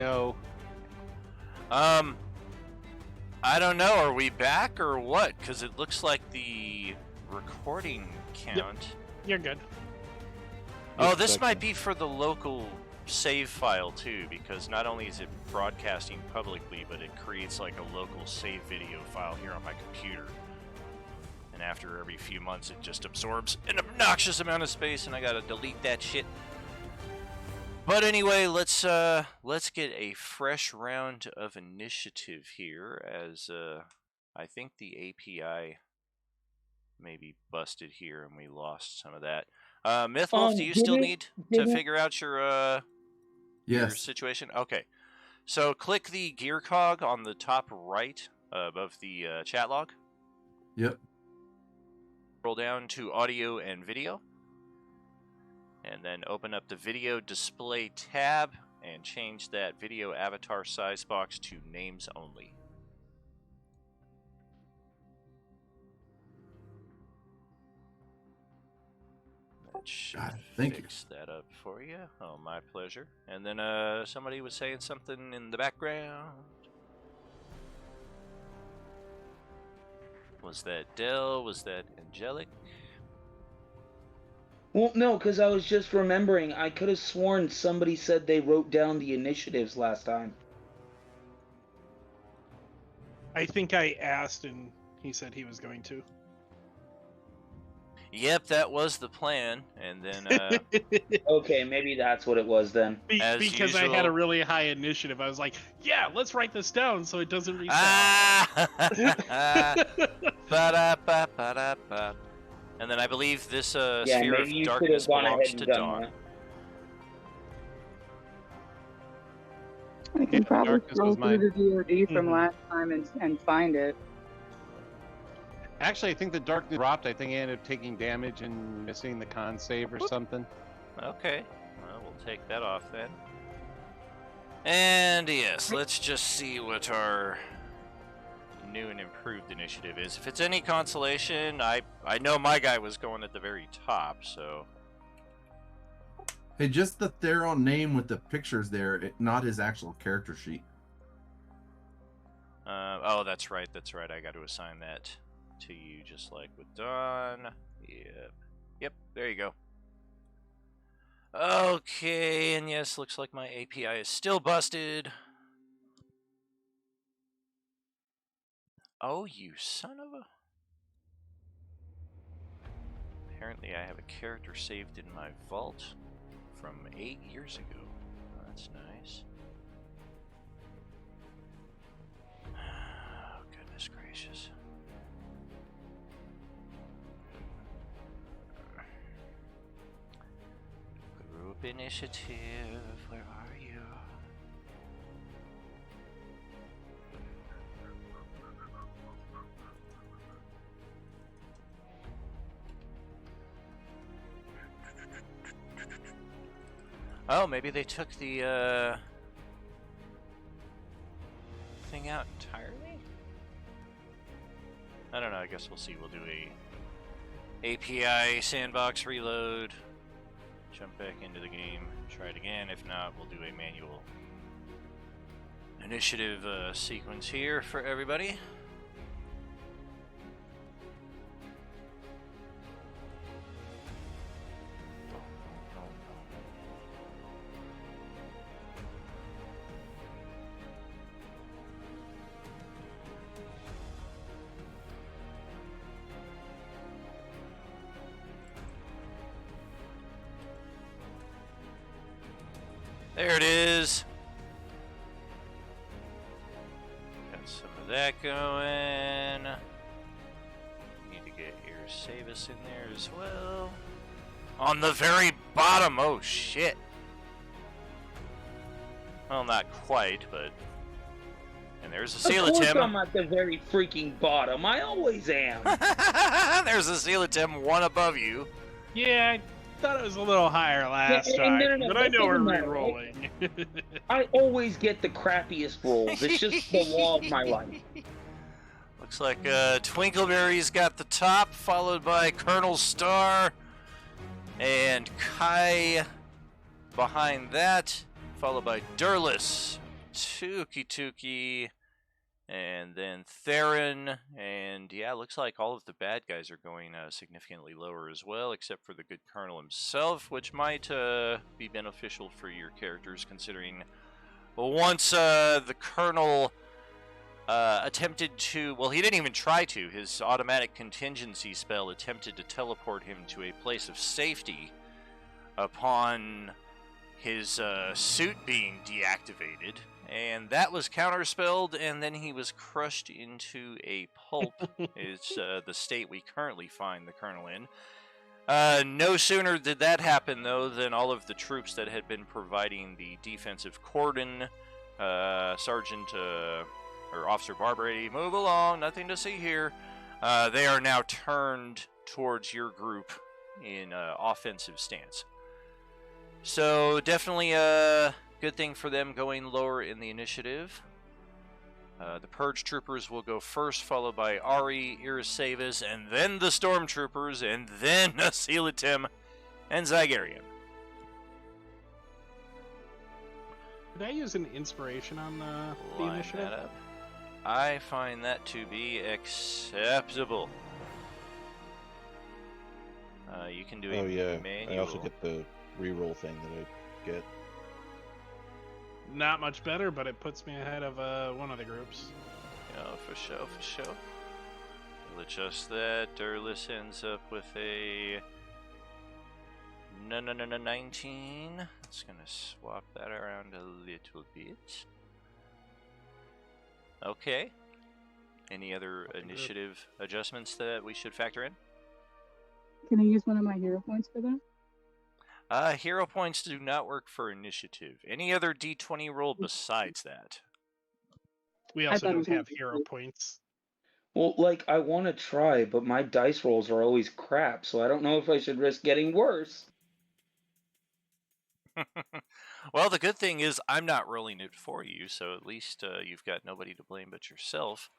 No. I don't know. Are we back or what? Because it looks like the recording count. You're good. Oh, this might be for the local save file too, because not only is it broadcasting publicly, but it creates like a local save video file here on my computer. And after every few months, it just absorbs an obnoxious amount of space, and I gotta delete that shit. But anyway, let's get a fresh round of initiative here, as I think the API may be busted here, and we lost some of that. Mythwolf, do you still need to figure out your situation? Okay, so click the gear cog on the top right above the chat log. Yep. Scroll down to audio and video. And then open up the video display tab and change that video avatar size box to names only. That should fix that up for you. Oh, my pleasure. And then somebody was saying something in the background. Was that Dell? Was that Angelic? Well, no, because I was just remembering. I could have sworn somebody said they wrote down the initiatives last time. I think I asked, and he said he was going to. Yep, that was the plan, and then... Okay, maybe that's what it was then. Because usual, I had a really high initiative. I was like, yeah, let's write this down so it doesn't reset. Ba-da-ba-ba-da-ba. And then I believe this sphere of darkness belongs to Dawn. I can probably scroll through the VOD from last time and find it. Actually, I think the darkness dropped. I think I ended up taking damage and missing the con save or something. Okay, well, we'll take that off then. And yes, let's just see what our new and improved initiative is. If it's any consolation, I know my guy was going at the very top, so... Hey, just the Theron name with the pictures there, not his actual character sheet. Oh, that's right, I got to assign that to you, just like with Dawn. Yep, there you go. Okay, and yes, looks like my API is still busted. Oh, you son of a... Apparently I have a character saved in my vault from 8 years ago. Oh, that's nice. Oh, goodness gracious. Group initiative, where are you? Oh, maybe they took the thing out entirely? I don't know, I guess we'll see. We'll do a API sandbox reload, jump back into the game, try it again. If not, we'll do a manual initiative sequence here for everybody. There it is. Got some of that going. Need to get your Savis in there as well. On the very bottom. Oh shit. Well, not quite, but. And there's a Coelatem. Of course I'm at the very freaking bottom. I always am. There's a Coelatem one above you. Yeah, I thought it was a little higher last time, but I know we're re-rolling. I always get the crappiest rolls. It's just the law of my life. Looks like Twinkleberry's got the top, followed by Colonel Star, and Kai behind that, followed by Durless, Tuki, and then Theron, and yeah, looks like all of the bad guys are going significantly lower as well, except for the good Colonel himself, which might be beneficial for your characters, considering once the Colonel attempted to, well, he didn't even try to, his automatic contingency spell attempted to teleport him to a place of safety upon his suit being deactivated, and that was counterspelled, and then he was crushed into a pulp. It's the state we currently find the Colonel in. No sooner did that happen, though, than all of the troops that had been providing the defensive cordon, Sergeant or Officer Barbrady, move along, nothing to see here. They are now turned towards your group in offensive stance. So definitely a good thing for them going lower in the initiative. The Purge Troopers will go first, followed by Ari, Irisavis, and then the Stormtroopers, and then Asilitim and Zygarian. Did I use an inspiration on the Line initiative? that up. I find that to be acceptable. You can do a Oh yeah, manual. I also get the reroll thing that I get. Not much better, but it puts me ahead of one of the groups. Yeah, for sure. We'll adjust that. Durlis ends up with a 19. It's gonna swap that around a little bit. Okay. Any other initiative adjustments that we should factor in? Can I use one of my hero points for that? Hero points do not work for initiative. Any other D20 roll besides that? We I also thought it don't was have on- hero points. Well, like, I want to try, but my dice rolls are always crap, so I don't know if I should risk getting worse. Well, the good thing is I'm not rolling it for you, so at least you've got nobody to blame but yourself.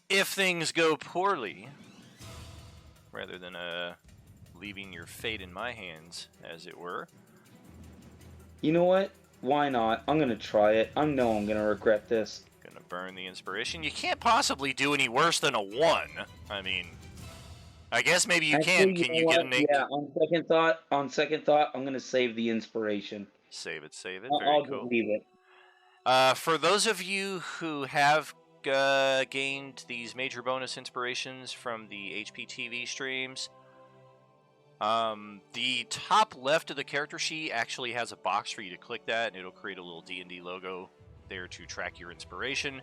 If things go poorly, rather than leaving your fate in my hands, as it were. You know what? Why not? I'm gonna try it. I know I'm gonna regret this. Gonna burn the inspiration. You can't possibly do any worse than a 1. I mean, I guess maybe you can. Actually, Can know you get what? an 8? Yeah, on second thought, I'm gonna save the inspiration. Save it. I'll Very cool. just leave it. For those of you who have gained these major bonus inspirations from the HPTV streams, the top left of the character sheet actually has a box for you to click that, and it'll create a little D&D logo there to track your inspiration.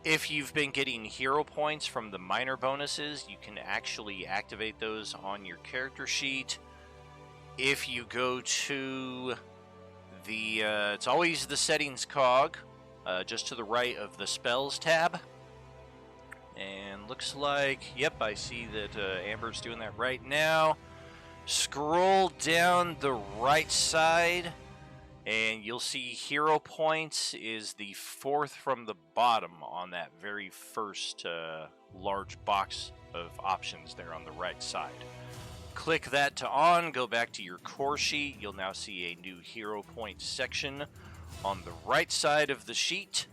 If you've been getting hero points from the minor bonuses, you can actually activate those on your character sheet. If you go to the, it's always the settings cog, just to the right of the spells tab. And looks like, yep, I see that Amber's doing that right now. Scroll down the right side, and you'll see hero points is the 4th from the bottom on that very first large box of options there on the right side. Click that to on, go back to your core sheet. You'll now see a new hero point section on the right side of the sheet.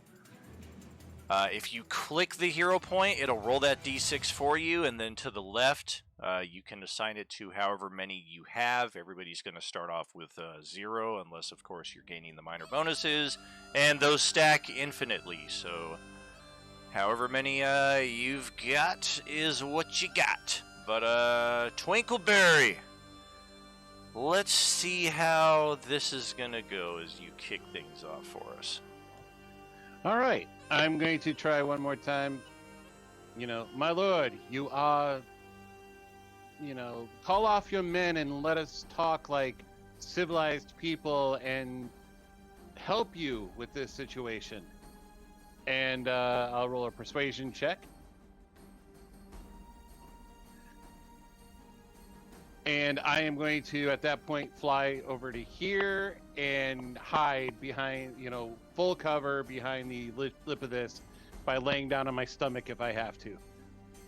If you click the hero point, it'll roll that d6 for you, and then to the left, you can assign it to however many you have. Everybody's going to start off with 0, unless, of course, you're gaining the minor bonuses, and those stack infinitely. So, however many you've got is what you got. But, Twinkleberry, let's see how this is going to go as you kick things off for us. All right, I'm going to try one more time. My lord, you are, call off your men and let us talk like civilized people and help you with this situation. And I'll roll a persuasion check. And I am going to, at that point, fly over to here and hide behind, full cover behind the lip of this by laying down on my stomach if I have to.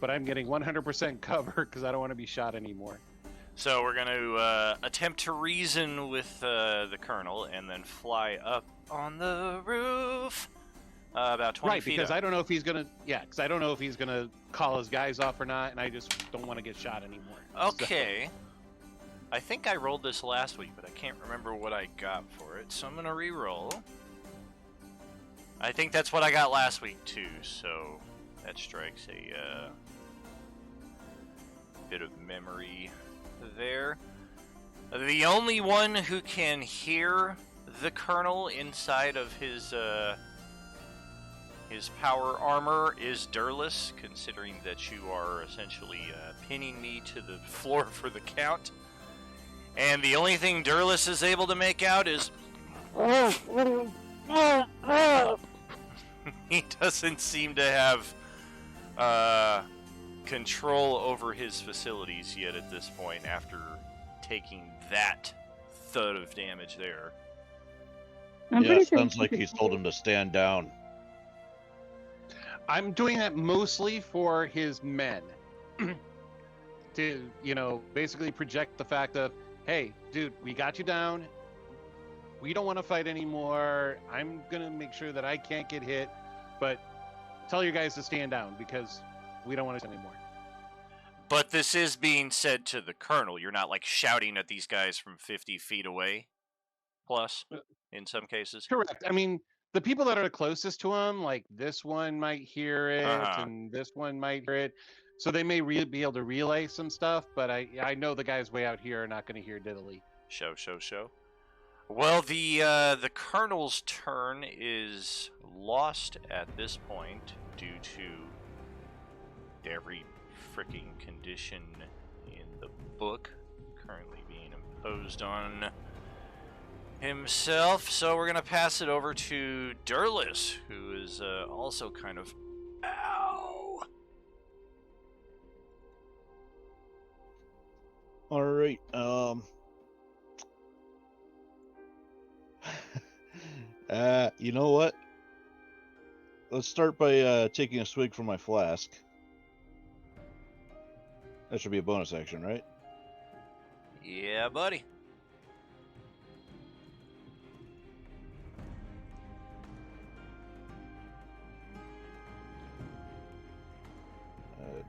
But I'm getting 100% cover because I don't want to be shot anymore. So we're going to attempt to reason with the Colonel and then fly up on the roof. About 20 right, feet because up. I don't know if he's gonna. Yeah, because I don't know if he's gonna call his guys off or not, and I just don't want to get shot anymore. Okay. I think I rolled this last week, but I can't remember what I got for it, so I'm gonna re-roll. I think that's what I got last week too, so that strikes a bit of memory there. The only one who can hear the Colonel inside of his power armor is Durlus, considering that you are essentially pinning me to the floor for the count. And the only thing Durlus is able to make out is... He doesn't seem to have control over his facilities yet at this point after taking that thud of damage there. I'm Yeah, pretty it sure sounds like he's told him to stand down. I'm doing that mostly for his men. To, basically project the fact of, hey, dude, we got you down. We don't want to fight anymore. I'm going to make sure that I can't get hit, but tell your guys to stand down because we don't want to anymore. But this is being said to the Colonel. You're not, like, shouting at these guys from 50 feet away, plus, in some cases. Correct. I mean, the people that are closest to him, like this one might hear it, and this one might hear it. So they may be able to relay some stuff, but I know the guys way out here are not going to hear diddly. Show. Well, the Colonel's turn is lost at this point due to every freaking condition in the book currently being imposed on himself. So we're gonna pass it over to Durlus, who is also kind of ow. All right. You know what? Let's start by taking a swig from my flask. That should be a bonus action, right? Yeah, buddy.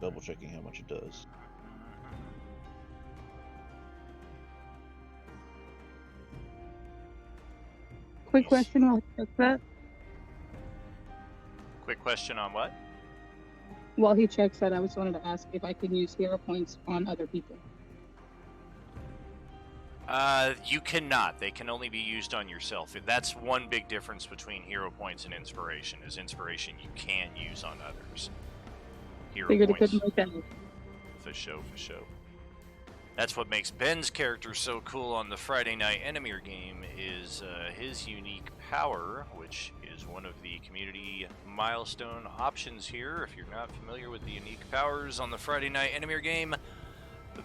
Double checking how much it does. Quick question while he checks that. Quick question on what? While he checks that, I just wanted to ask if I can use hero points on other people. You cannot. They can only be used on yourself. That's one big difference between hero points and inspiration. Is inspiration you can use on others. Hero Figured points. it couldn't make that. For show. That's what makes Ben's character so cool on the Friday Night Enemir game is his unique power, which is one of the community milestone options here. If you're not familiar with the unique powers on the Friday Night Enemir game,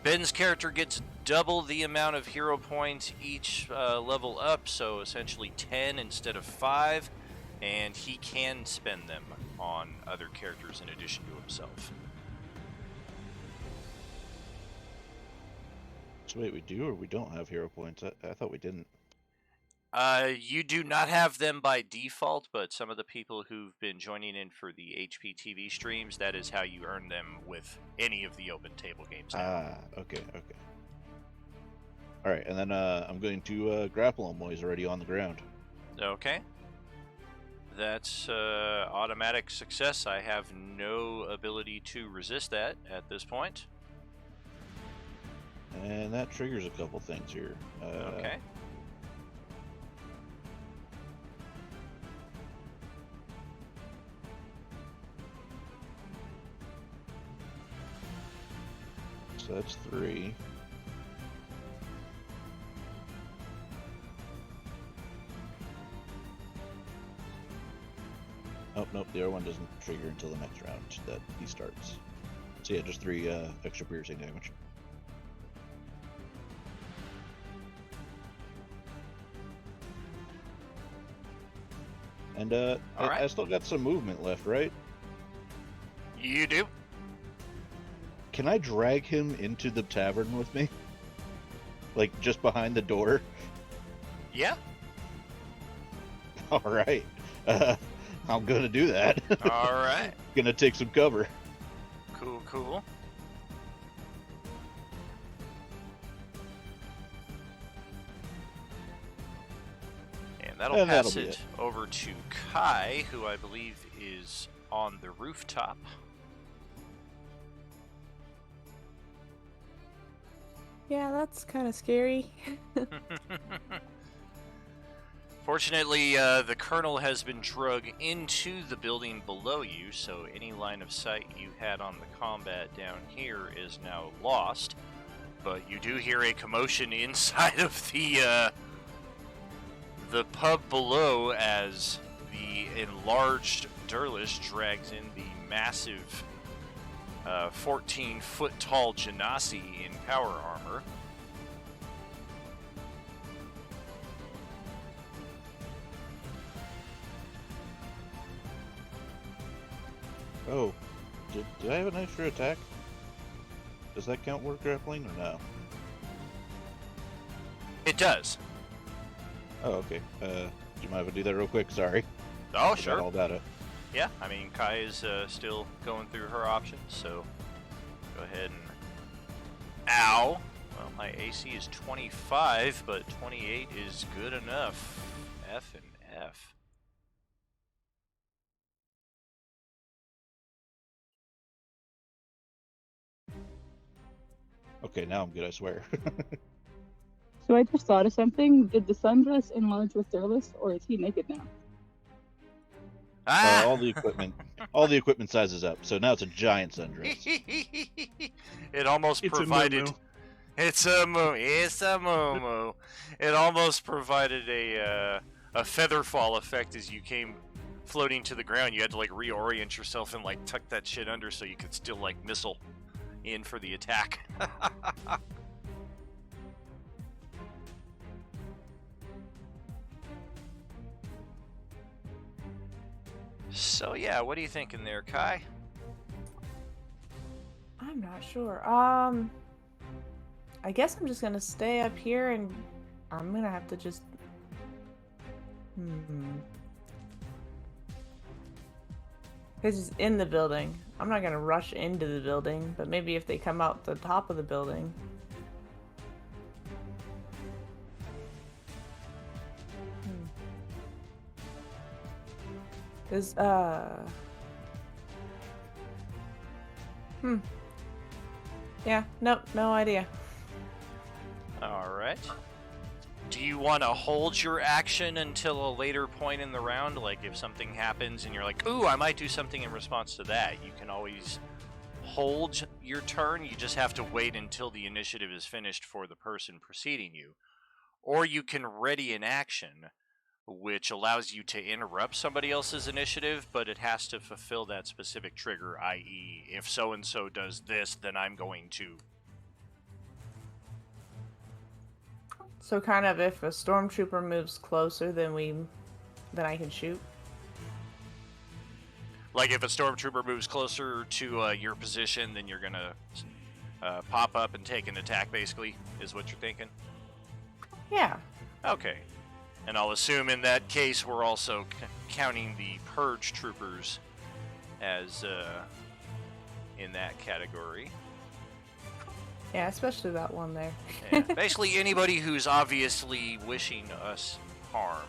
Ben's character gets double the amount of hero points each level up, so essentially 10 instead of 5, and he can spend them on other characters in addition to himself. So wait, we do or we don't have hero points? I thought we didn't. You do not have them by default, but some of the people who've been joining in for the HPTV streams, that is how you earn them with any of the open table games now. Okay. All right, and then I'm going to grapple him while he's already on the ground. Okay. That's automatic success. I have no ability to resist that at this point. And that triggers a couple things here. Okay. So that's 3. Oh, nope, the other one doesn't trigger until the next round that he starts. So yeah, just 3 extra piercing damage. And I still got some movement left, right? You do. Can I drag him into the tavern with me? Like, just behind the door? Yeah. All right. I'm gonna do that. All right. Gonna take some cover. Cool. And that'll pass it over to Kai, who I believe is on the rooftop. Yeah, that's kind of scary. Fortunately, the Colonel has been drug into the building below you, so any line of sight you had on the combat down here is now lost. But you do hear a commotion inside of the pub below as the enlarged Durlish drags in the massive 14-foot-tall Genasi in power armor. Oh, did I have an extra attack? Does that count word grappling or no? It does. Oh, okay. Do you mind if I do that real quick? Sorry. Oh, I sure. forgot all about it. Yeah, I mean, Kai is still going through her options, so go ahead and... Ow! Well, my AC is 25, but 28 is good enough. F and F. Okay, now I'm good, I swear. So I just thought of something. Did the sundress enlarge with Durless, or is he naked now? Ah! All the equipment sizes up, so now it's a giant sundress. It almost provided... It's a moo. It almost provided a feather fall effect as you came floating to the ground. You had to like reorient yourself and like tuck that shit under so you could still like missile in for the attack. So yeah, what are you thinking there, Kai? I'm not sure. I guess I'm just gonna stay up here and I'm gonna have to just... Because he's in the building. I'm not gonna rush into the building, but maybe if they come out the top of the building. Because, yeah, nope, no idea. Alright. Do you want to hold your action until a later point in the round? Like, if something happens and you're like, ooh, I might do something in response to that, you can always hold your turn. You just have to wait until the initiative is finished for the person preceding you. Or you can ready an action, which allows you to interrupt somebody else's initiative, but it has to fulfill that specific trigger, i.e., if so-and-so does this, then I'm going to. So kind of if a stormtrooper moves closer, then I can shoot? Like if a stormtrooper moves closer to your position, then you're going to pop up and take an attack, basically, is what you're thinking? Yeah. Okay. And I'll assume in that case we're also counting the purge troopers as in that category. Yeah, especially that one there. Yeah, basically anybody who's obviously wishing us harm.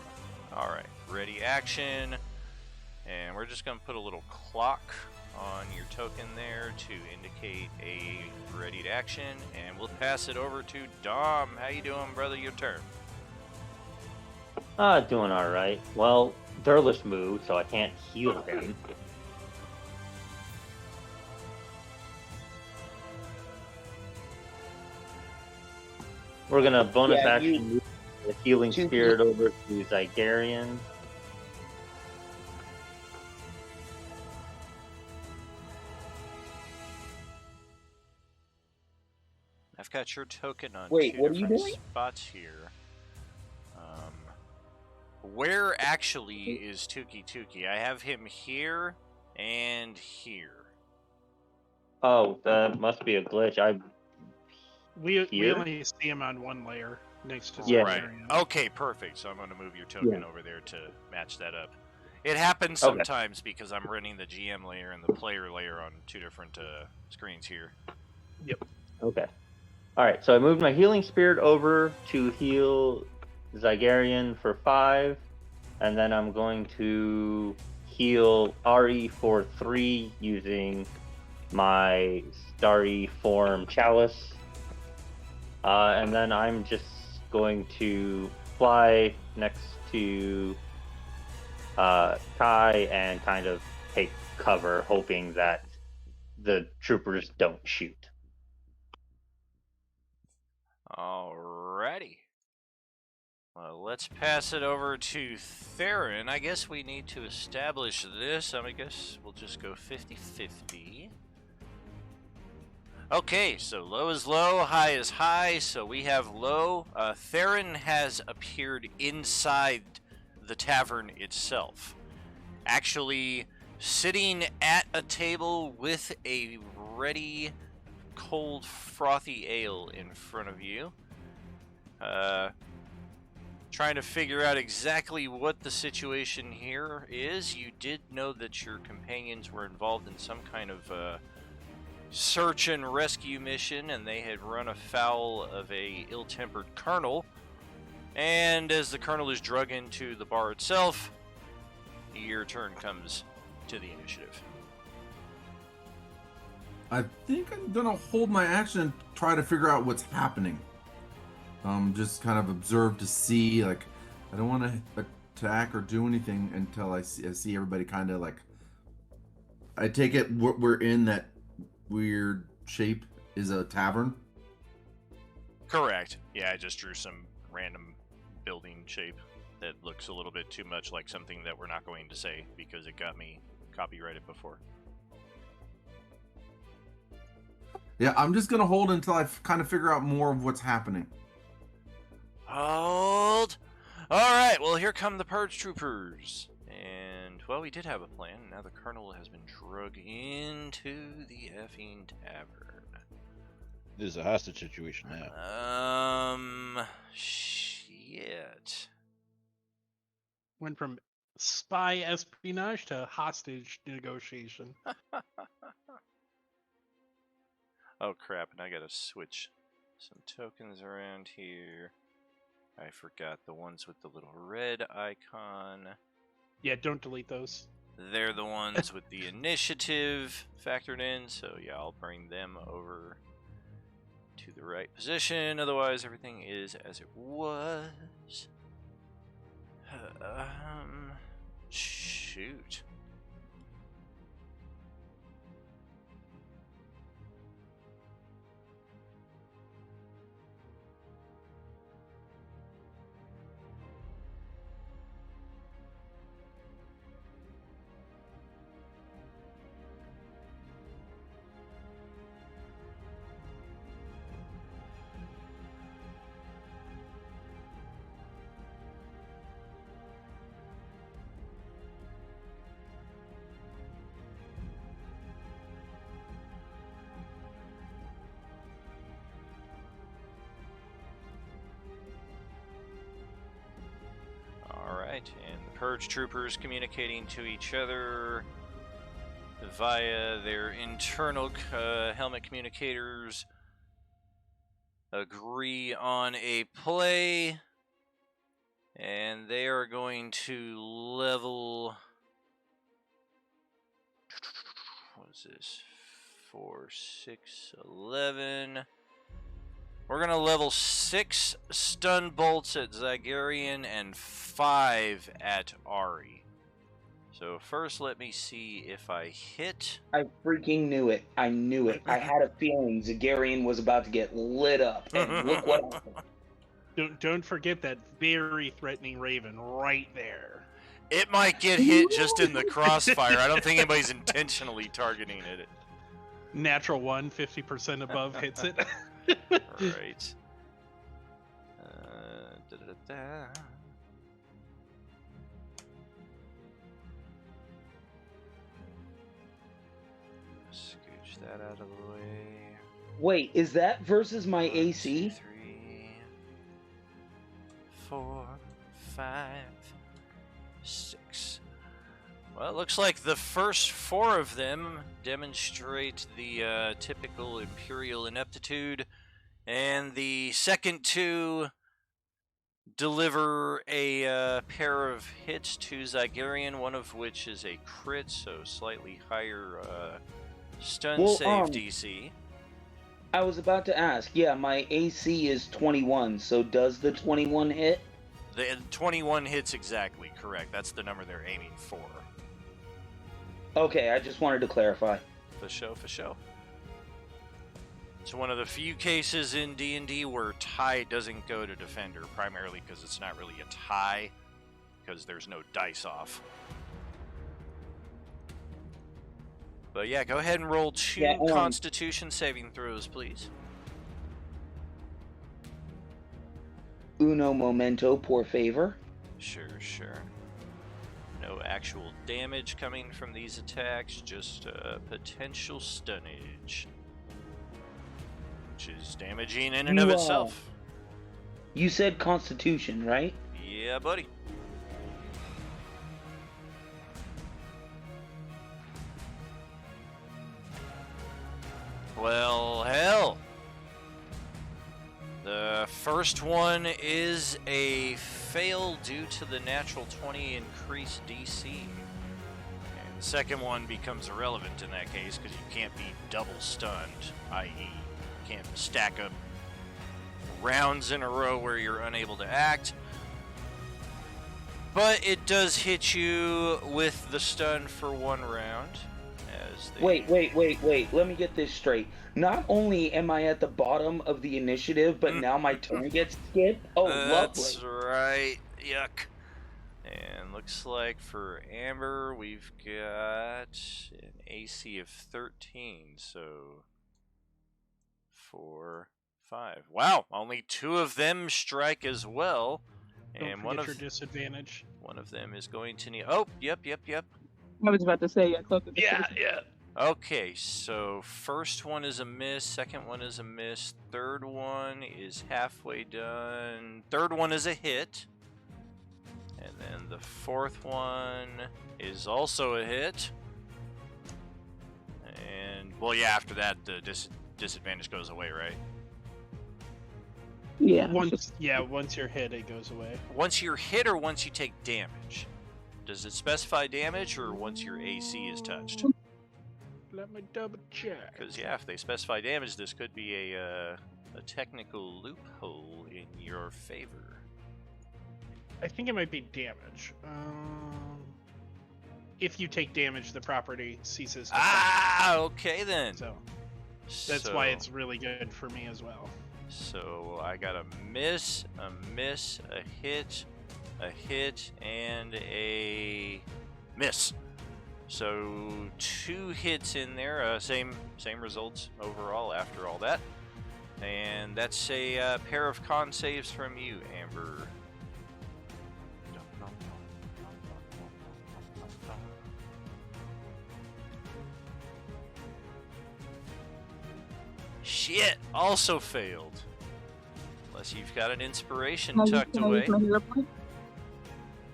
Alright, ready action. And we're just going to put a little clock on your token there to indicate a ready to action. And we'll pass it over to Dom. How you doing, brother? Your turn. Doing alright. Well, Durlish moved, so I can't heal him. We're gonna bonus action move the healing spirit over to Zygarian. I've got your token on Wait, two what are you different doing? spots here. Where actually is Tuki Tuki? I have him here and here. Oh, that must be a glitch. We only see him on one layer. next to Yeah. Right. Zagarian. Okay, perfect. So I'm going to move your token Yeah. over there to match that up. It happens Okay. sometimes because I'm running the GM layer and the player layer on two different screens here. Okay. All right. So I moved my healing spirit over to heal Zygarian for 5, and then I'm going to heal Ari for 3 using my starry form chalice. And then I'm just going to fly next to Kai and kind of take cover, hoping that the troopers don't shoot. Alrighty. Well, let's pass it over to Theron. I guess we need to establish this. I guess we'll just go 50-50. Okay, so low is low, high is high, so we have low. Theron has appeared inside the tavern itself. Actually sitting at a table with a ready, cold, frothy ale in front of you. Trying to figure out exactly what the situation here is. You did know that your companions were involved in some kind of search and rescue mission, and they had run afoul of a ill-tempered colonel. And as the colonel is drug into the bar itself, your turn comes to the initiative. I think I'm gonna hold my action and try to figure out what's happening. Just kind of observe to see. Like, I don't want to attack or do anything until I see everybody kind of like. I take it we're in that weird shape is a tavern. Correct. Yeah, I just drew some random building shape that looks a little bit too much like something that we're not going to say because it got me copyrighted before. Yeah, I'm just gonna hold until I kind of figure out more of what's happening. Hold! Alright, well, here come the Purge Troopers. And, well, we did have a plan. Now the Colonel has been drug into the effing tavern. This is a hostage situation now. Shit. Went from spy espionage to hostage negotiation. Oh crap, and I gotta switch some tokens around here. I forgot the ones with the little red icon. Yeah, don't delete those. They're the ones with the initiative factored in, so yeah, I'll bring them over to the right position. Otherwise, everything is as it was. Shoot. Alright, and the Purge Troopers communicating to each other via their internal helmet communicators agree on a play, and they are going to level... What is this? 4, 6, 11... We're going to level 6 stun bolts at Zygarian and 5 at Ari. So first let me see if I hit. I freaking knew it. I knew it. I had a feeling Zagarian was about to get lit up. And look what happened. Don't forget that very threatening raven right there. It might get hit just in the crossfire. I don't think anybody's intentionally targeting it. Natural 1, 50% above hits it. Right. Scooch that out of the way. Wait, is that versus my AC? 3. 5, 6. Well, it looks like the first 4 of them demonstrate the typical Imperial ineptitude, and the second 2 deliver a pair of hits to Zygarian, one of which is a crit, so slightly higher stun save DC. I was about to ask, yeah, my AC is 21, so does the 21 hit? The 21 hits exactly, correct. That's the number they're aiming for. Okay, I just wanted to clarify. For show. It's one of the few cases in D&D where tie doesn't go to defender, primarily because it's not really a tie, because there's no dice off. But yeah, go ahead and roll 2 Constitution saving throws, please. Uno momento, por favor. Sure. No actual damage coming from these attacks, just potential stunnage. Which is damaging in and of itself. You said Constitution, right? Yeah, buddy. Well, hell. The first one is a fail due to the natural 20 increased DC. And the second one becomes irrelevant in that case because you can't be double stunned, i.e. you can't stack up rounds in a row where you're unable to act. But it does hit you with the stun for 1 round. Wait. Let me get this straight. Not only am I at the bottom of the initiative, but now my turn gets skipped? Oh, that's lovely. Right. Yuck. And looks like for Amber, we've got an AC of 13, so 4, 5. Wow, only 2 of them strike as well. And one of your disadvantage. One of them is going to need. Oh, yep. I was about to say, yeah, cloak of Yeah. Okay, so first one is a miss, second one is a miss, third one is halfway done, third one is a hit, and then the fourth one is also a hit. And, well, yeah, after that, the disadvantage goes away, right? Yeah. Once you're hit, it goes away. Once you're hit or once you take damage? Does it specify damage or once your AC is touched? Let me double check. Because, yeah, if they specify damage, this could be a technical loophole in your favor. I think it might be damage. If you take damage, the property ceases to function. Okay then. So that's why it's really good for me as well. So I got a miss, a hit, and a miss. So 2 hits in there, same results overall after all that. And that's a pair of con saves from you, Amber. Shit, also failed. Unless you've got an inspiration tucked away.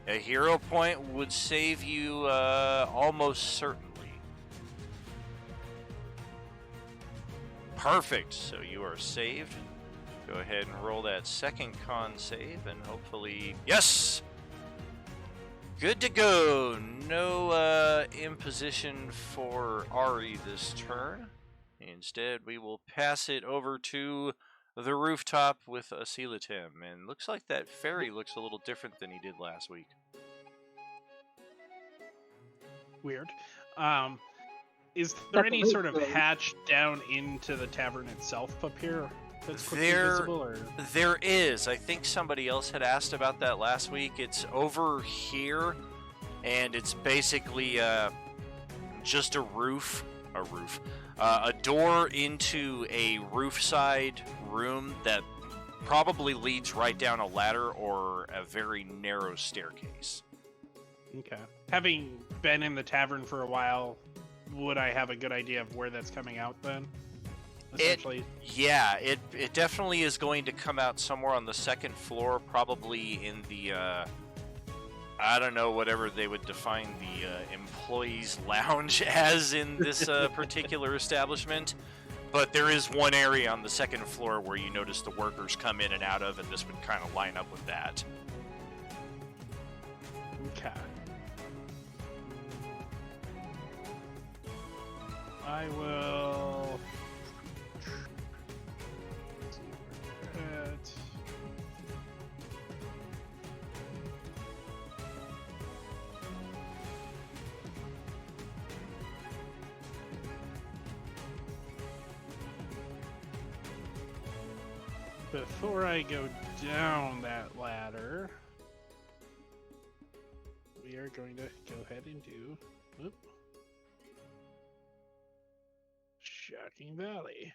A hero point would save you almost certainly. Perfect, so you are saved. Go ahead and roll that second con save and hopefully... Yes! Good to go. No imposition for Ari this turn. Instead, we will pass it over to the rooftop with Asilatim. And looks like that fairy looks a little different than he did last week. Weird. Is there any sort of hatch down into the tavern itself up here that's quickly visible? Or? There is. I think somebody else had asked about that last week. It's over here, and it's basically just a roof. A door into a roofside room that probably leads right down a ladder or a very narrow staircase. Okay. Having been in the tavern for a while, would I have a good idea of where that's coming out then? Essentially. It definitely is going to come out somewhere on the second floor, probably in the I don't know, whatever they would define the employees' lounge as in this particular establishment, but there is one area on the second floor where you notice the workers come in and out of, and this would kind of line up with that. Okay. I will. Before I go down that ladder, we are going to go ahead and do Shocking Valley.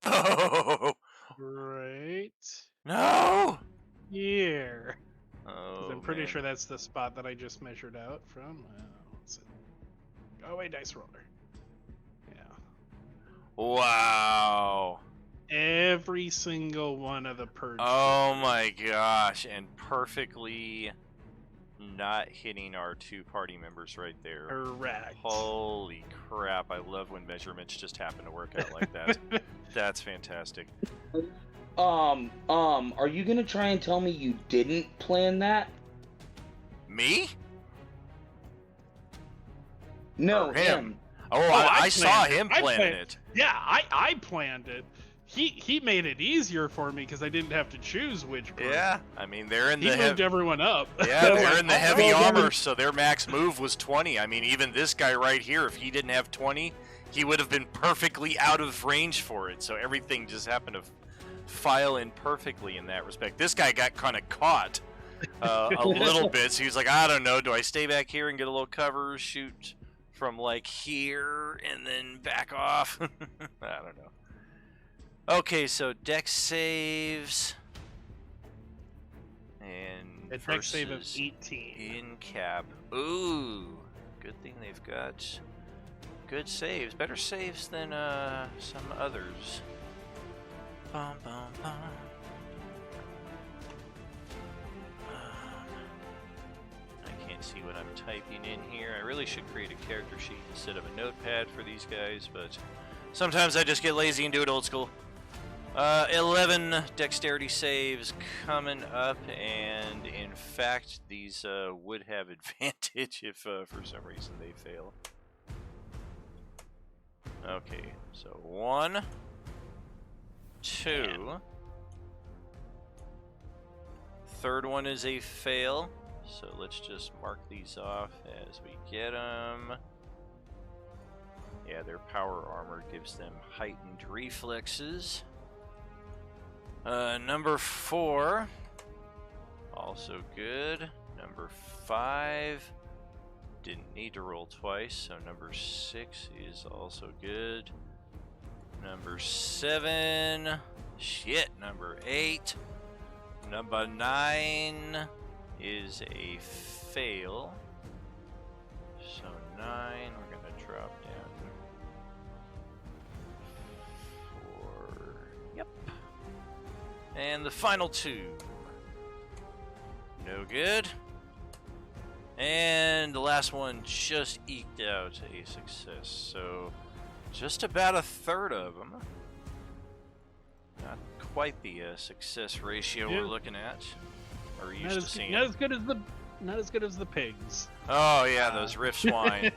Oh Right. no! Here. Oh, I'm pretty man. sure that's the spot that I just measured out from. What's it? Oh wait, dice roller. Yeah. Wow. Every single one of the purge. Oh my gosh, and perfectly not hitting our 2 party members right there. Correct. Holy crap, I love when measurements just happen to work out like that. That's fantastic. Are you gonna try and tell me you didn't plan that? Me? No, Or him? him. Oh, I I saw planned it. him I planning planned- it. Yeah, I planned it. He made it easier for me because I didn't have to choose which group. Yeah, I mean, they're in He the moved everyone up. Yeah, they're in the heavy well, then- armor, so their max move was 20. I mean, even this guy right here, if he didn't have 20, he would have been perfectly out of range for it. So everything just happened to file in perfectly in that respect. This guy got kind of caught a little bit, so he was like, I don't know, do I stay back here and get a little cover, shoot from like here, and then back off? I don't know. Okay, so dex saves. And A dex save of versus 18. in cap. Ooh, good thing they've got good saves. Better saves than some others. Bum, bum, bum. I can't see what I'm typing in here. I really should create a character sheet instead of a notepad for these guys, but sometimes I just get lazy and do it old school. 11 dexterity saves coming up, and in fact, these would have advantage if for some reason they fail. Okay, so 1, 2. Third one is a fail, so let's just mark these off as we get them. Yeah, their power armor gives them heightened reflexes. Number 4, also good. Number 5, didn't need to roll twice, so number 6 is also good. Number 7, shit, number 8. Number 9 is a fail. So 9, we're gonna drop down 4. Yep. And the final 2. No good. And the last one just eked out a success. So just about a third of them. Not quite the success ratio Yeah. we're looking at. Or Not used as, to seeing. not as good as the pigs. Oh yeah, those riff swine.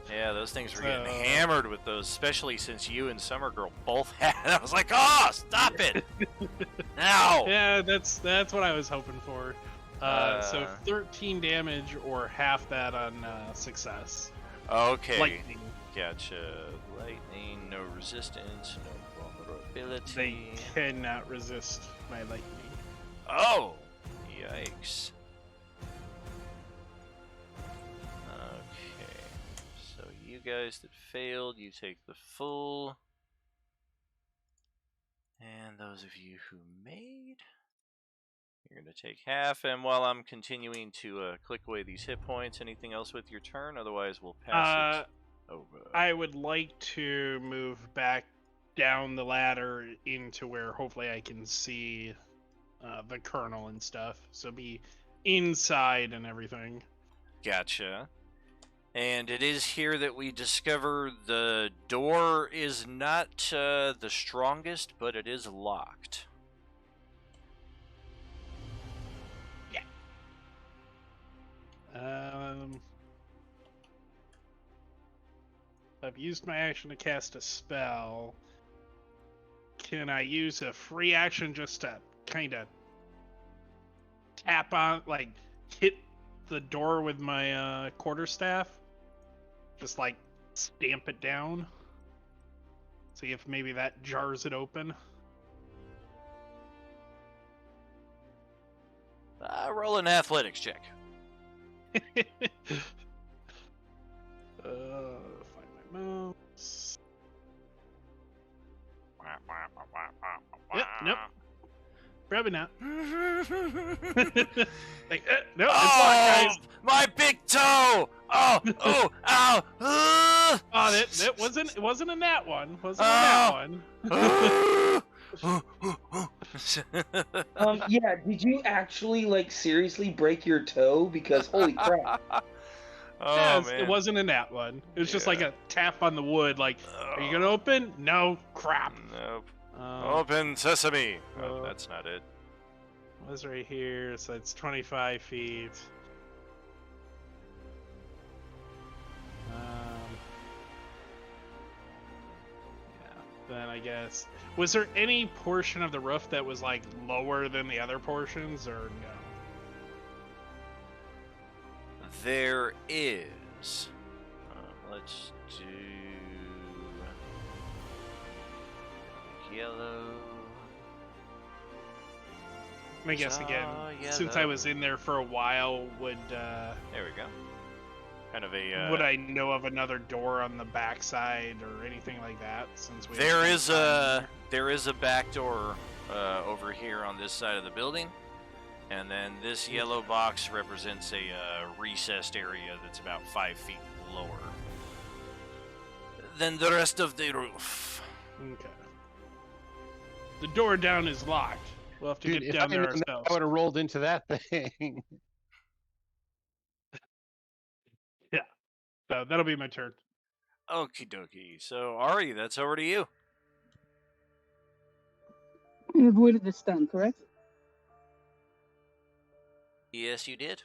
Yeah, those things were getting So- hammered with those, especially since you and Summer Girl both had it. I was like, oh, stop it! Now! Yeah, that's what I was hoping for. So 13 damage or half that on success. Okay, Lightning. gotcha. Lightning, no resistance, no vulnerability. They cannot resist my lightning. Oh! Yikes. Okay, so you guys that failed, you take the full. And those of you who made, you're going to take half. And while I'm continuing to click away these hit points, anything else with your turn? Otherwise, we'll pass it over. I would like to move back down the ladder into where hopefully I can see the colonel and stuff. So be inside and everything. Gotcha. And it is here that we discover the door is not the strongest, but it is locked. I've used my action to cast a spell. Can I use a free action just to kind of tap on, like, hit the door with my quarterstaff? Just, like, stamp it down? See if maybe that jars it open? Roll an athletics check. Find my mouse. Nope. Probably not. Like, no, it's locked, guys. My big toe! Oh, ow! Oh, that wasn't. It wasn't a nat one. Wasn't a nat one. Yeah. Did you actually like seriously break your toe? Because holy crap. Oh, man. It wasn't a nat one. It was just like a tap on the wood. Like, are you gonna open? No, crap. Nope. Open sesame. Oh, uh, that's not it. Was right here, so it's 25 feet. Yeah. Then I guess, was there any portion of the roof that was like lower than the other portions, or no? There is. Let's do yellow. I guess again, since I was in there for a while, would there we go. Kind of a. Would I know of another door on the backside or anything like that? Since we there is a back door over here on this side of the building, and then this yellow box represents a recessed area that's about 5 feet lower than the rest of the roof. Okay. The door down is locked. We'll have to get down there ourselves. I would have rolled into that thing. Yeah. So that'll be my turn. Okie dokie. So, Ari, that's over to you. I avoided the stun, correct? Yes, you did.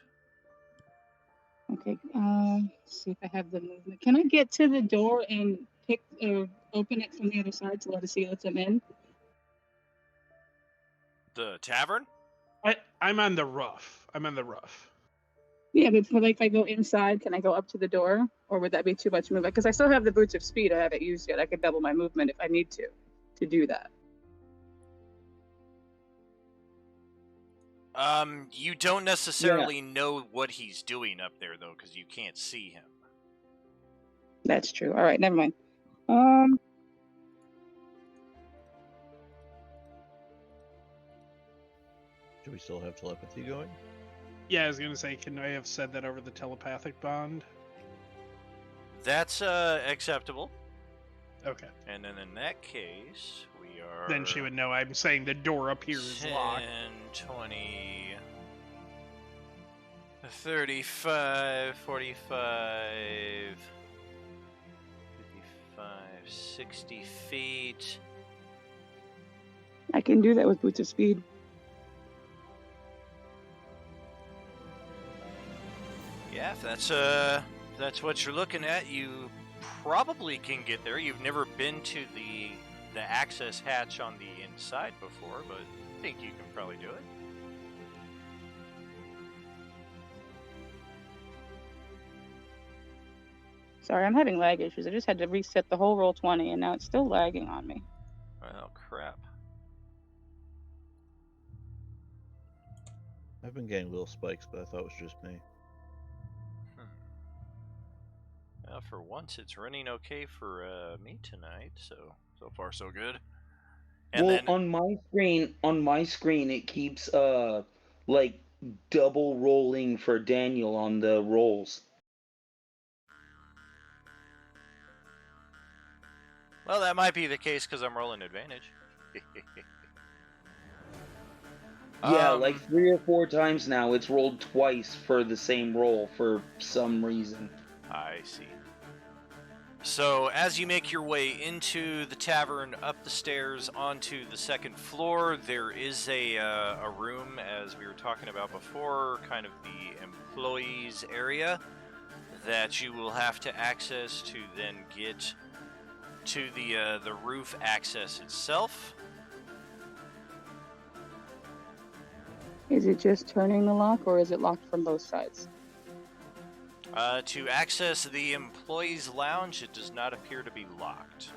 Okay. Let's see if I have the movement. Can I get to the door and pick or open it from the other side to let us see what's in? The tavern? I'm on the roof. I'm on the roof. Yeah, but for, like, if I go inside, can I go up to the door, or would that be too much movement? Because I still have the boots of speed. I haven't used yet. I could double my movement if I need to do that. You don't necessarily know what he's doing up there, though, because you can't see him. That's true. All right, never mind. Do we still have telepathy going? Yeah, I was gonna say, can I have said that over the telepathic bond? That's acceptable. Okay. And then in that case, we are... Then she would know I'm saying the door up here is 10, locked. 20... 35, 45... 55, 60 feet... I can do that with boots of speed. Yeah, if that's what you're looking at, you probably can get there. You've never been to the access hatch on the inside before, but I think you can probably do it. Sorry, I'm having lag issues. I just had to reset the whole Roll20, and now it's still lagging on me. Oh, crap. I've been getting little spikes, but I thought it was just me. Well, for once, it's running okay for me tonight, so far so good. And well, then... on my screen, it keeps like double rolling for Daniel on the rolls. Well, that might be the case because I'm rolling advantage. Yeah, like 3 or 4 times now, it's rolled twice for the same roll for some reason. I see. So, as you make your way into the tavern, up the stairs, onto the second floor, there is a room, as we were talking about before, kind of the employees area, that you will have to access to then get to the roof access itself. Is it just turning the lock, or is it locked from both sides? To access the employees' lounge, it does not appear to be locked.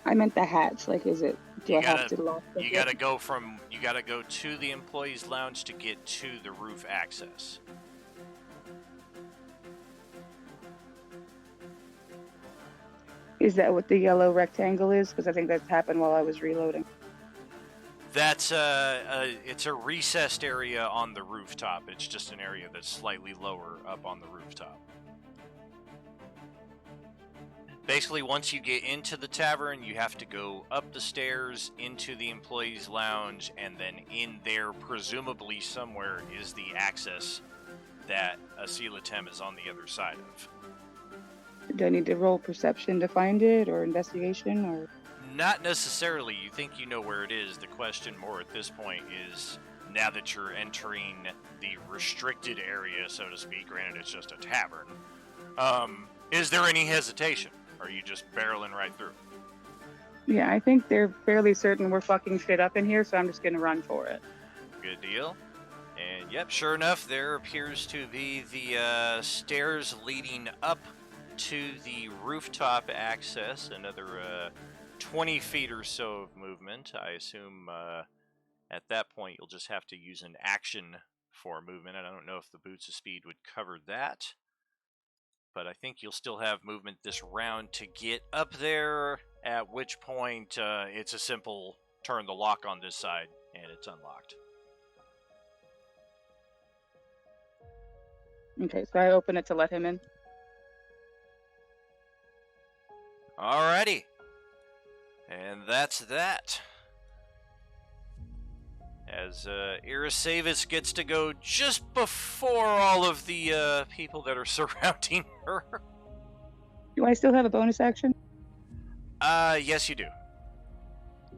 I meant the hatch. Like, is it? Do I have gotta- to lock the You gotta go to the employees' lounge to get to the roof access. Is that what the yellow rectangle is? Because I think that's happened while I was reloading. That's it's a recessed area on the rooftop. It's just an area that's slightly lower up on the rooftop. Basically, once you get into the tavern, you have to go up the stairs into the employees' lounge, and then in there, presumably somewhere, is the access that Asilatem is on the other side of. Do I need to roll perception to find it, or investigation, or? Not necessarily. You think you know where it is. The question more at this point is, now that you're entering the restricted area, so to speak, granted it's just a tavern, is there any hesitation? Or are you just barreling right through? Yeah, I think they're fairly certain we're fucking shit up in here, so I'm just gonna run for it. Good deal. And yep, sure enough, there appears to be the stairs leading up to the rooftop access. Another 20 feet or so of movement. I assume at that point you'll just have to use an action for movement. And I don't know if the Boots of Speed would cover that. But I think you'll still have movement this round to get up there, at which point it's a simple turn the lock on this side, and it's unlocked. Okay, so I open it to let him in. Alrighty. And that's that. As Irisavis gets to go just before all of the people that are surrounding her. Do I still have a bonus action? Yes you do.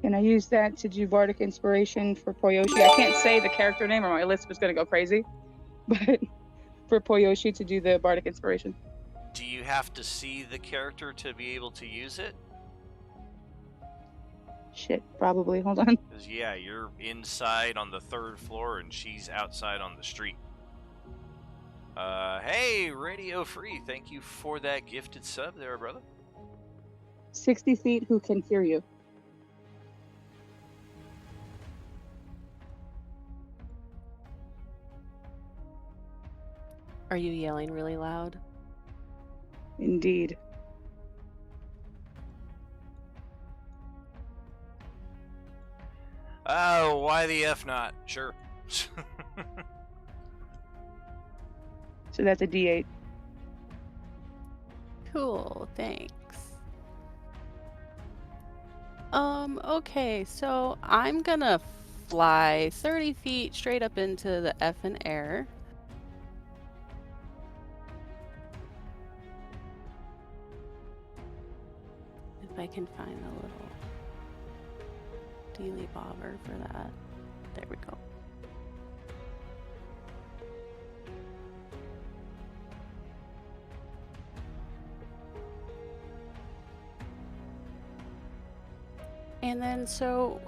Can I use that to do Bardic Inspiration for Poyoshi? I can't say the character name or my list was gonna go crazy. But for Poyoshi to do the Bardic Inspiration. Do you have to see the character to be able to use it? Shit, probably. Hold on. Because, yeah, you're inside on the 3rd floor and she's outside on the street. Hey, Radio Free, thank you for that gifted sub there, brother. 60 feet, who can hear you? Are you yelling really loud? Indeed. Oh, why the F not? Sure. So that's a D8. Cool, thanks. Okay, so I'm gonna fly 30 feet straight up into the effing air. If I can find a little dealy bobber for that. There we go. And then so,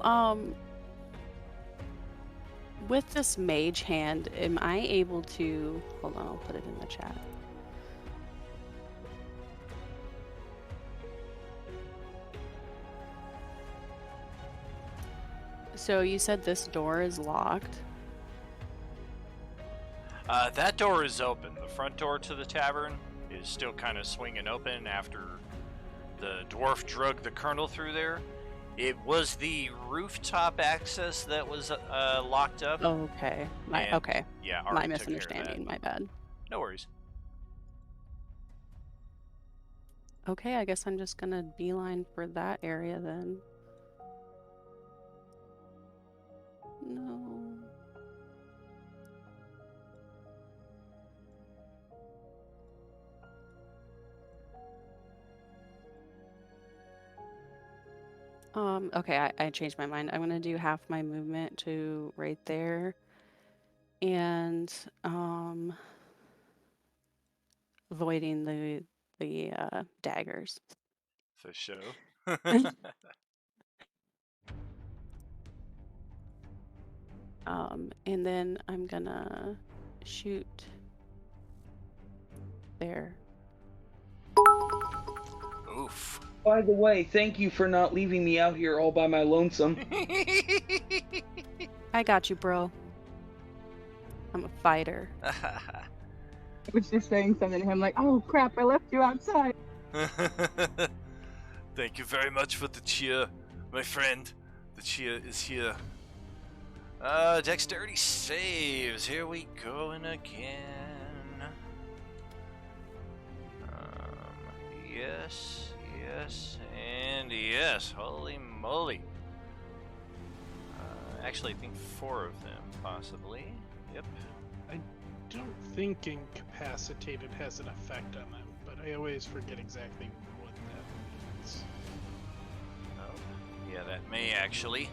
with this mage hand, am I able to, hold on, I'll put it in the chat. So you said this door is locked? That door is open. The front door to the tavern is still kind of swinging open after the dwarf drug the colonel through there. It was the rooftop access that was locked up. Oh, okay. Okay. Yeah, my Ari took care of misunderstanding. that. My bad. No worries. Okay, I guess I'm just gonna beeline for that area then. Okay, I changed my mind. I'm gonna do half my movement to right there, and avoiding the daggers. For sure. And then I'm gonna shoot there. Oof. By the way, thank you for not leaving me out here all by my lonesome. I got you, bro. I'm a fighter. I was just saying something to him like, oh crap, I left you outside. Thank you very much for the cheer, my friend. The cheer is here. Dexterity saves. Here we go and again. Yes, yes, and yes. Holy moly. Actually, I think 4 of them, possibly. Yep. I don't think incapacitated has an effect on them, but I always forget exactly what that means. Oh, yeah, that may actually.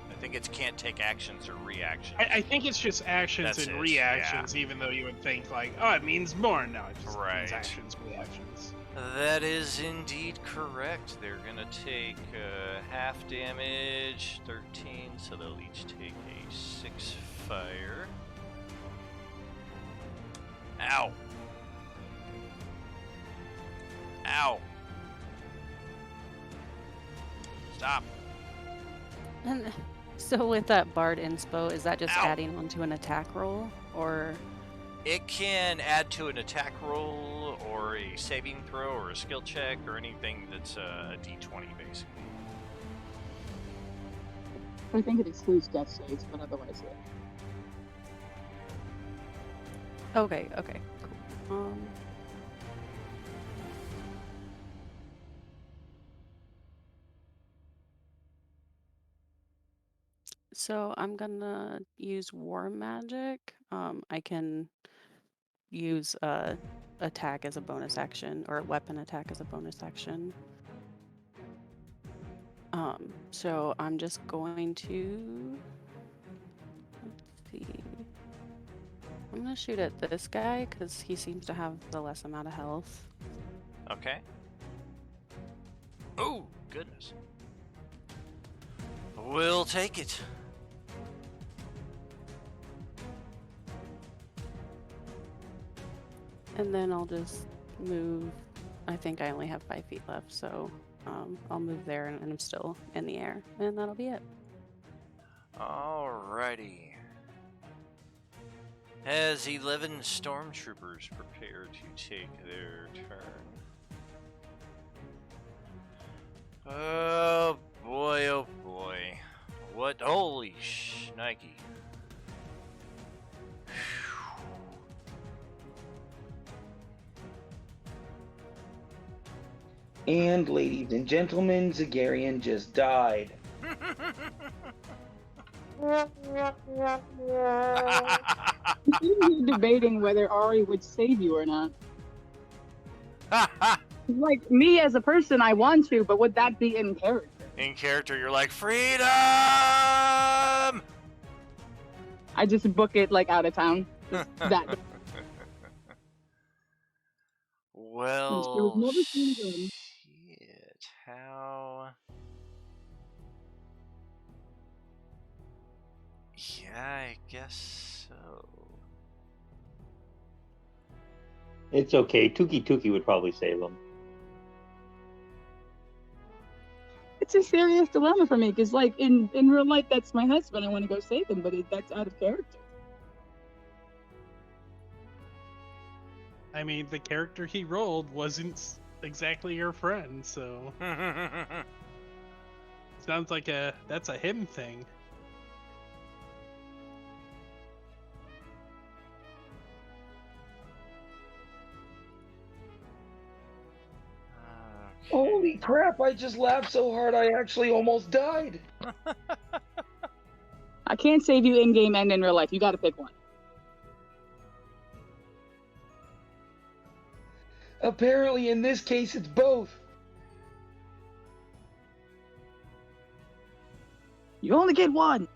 I think it's can't take actions or reactions. I think it's just actions That's and it, reactions, even though you would think like, oh, it means more. No, it just Right. means actions, reactions. That is indeed correct. They're gonna take half damage, 13, so they'll each take a 6 fire. Ow! Ow! Stop! And so with that Bard inspo, is that just Ow. adding on to an attack roll, or? It can add to an attack roll, or a saving throw, or a skill check, or anything that's a d20, basically. I think it excludes death saves, but otherwise, yeah. Okay, cool. So I'm gonna use War Magic. I can use attack as a bonus action, or weapon attack as a bonus action. So I'm just going to, let's see. I'm gonna shoot at this guy because he seems to have the less amount of health. Okay. Oh, goodness. We'll take it. And then I'll just move. I think I only have 5 feet left, so I'll move there and I'm still in the air. And that'll be it. Alrighty. As 11 stormtroopers prepare to take their turn. Oh boy, oh boy. What? Holy shnikey. And ladies and gentlemen, Zagarian just died. You're debating whether Ari would save you or not. Like, me as a person, I want to, but would that be in character? In character, you're like, freedom! I just book it, like, out of town. That. Well, never seen again. shit, how... Yeah, I guess so. It's okay. Tuki would probably save him. It's a serious dilemma for me, because, like, in real life, that's my husband. I want to go save him, but that's out of character. I mean, the character he rolled wasn't exactly your friend, so sounds like that's a him thing. Holy crap, I just laughed so hard I actually almost died. I can't save you in-game and in real life. You got to pick one. Apparently, in this case, it's both. You only get one.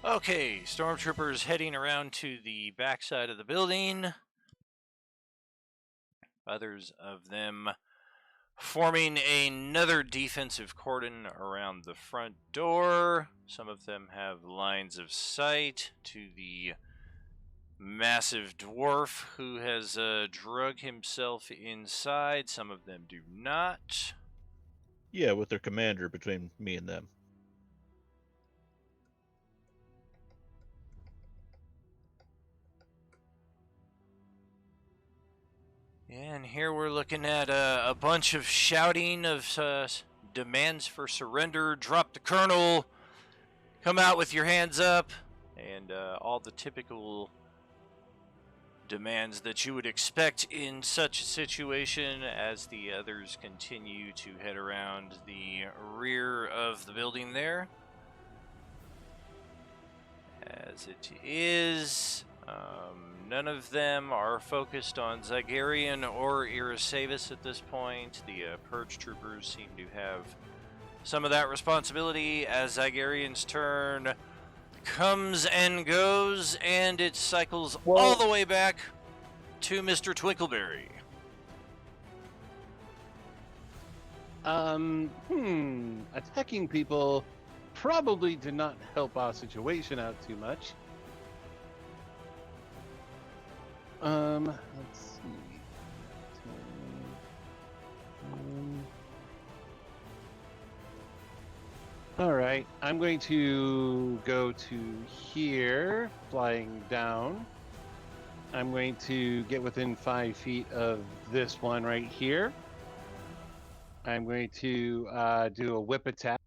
Okay, stormtroopers heading around to the backside of the building. Others of them forming another defensive cordon around the front door. Some of them have lines of sight to the massive dwarf who has drug himself inside. Some of them do not. Yeah, with their commander between me and them. And here we're looking at a bunch of shouting of demands for surrender, drop the colonel, come out with your hands up, and all the typical demands that you would expect in such a situation as the others continue to head around the rear of the building there. As it is, none of them are focused on Zygarian or Irasavis at this point. The Purge Troopers seem to have some of that responsibility as Zygarian's turn comes and goes, and it cycles all the way back to Mr. Twinkleberry. Attacking people probably did not help our situation out too much. Let's see. All right, I'm going to go to here, flying down. I'm going to get within 5 feet of this one right here. I'm going to do a whip attack.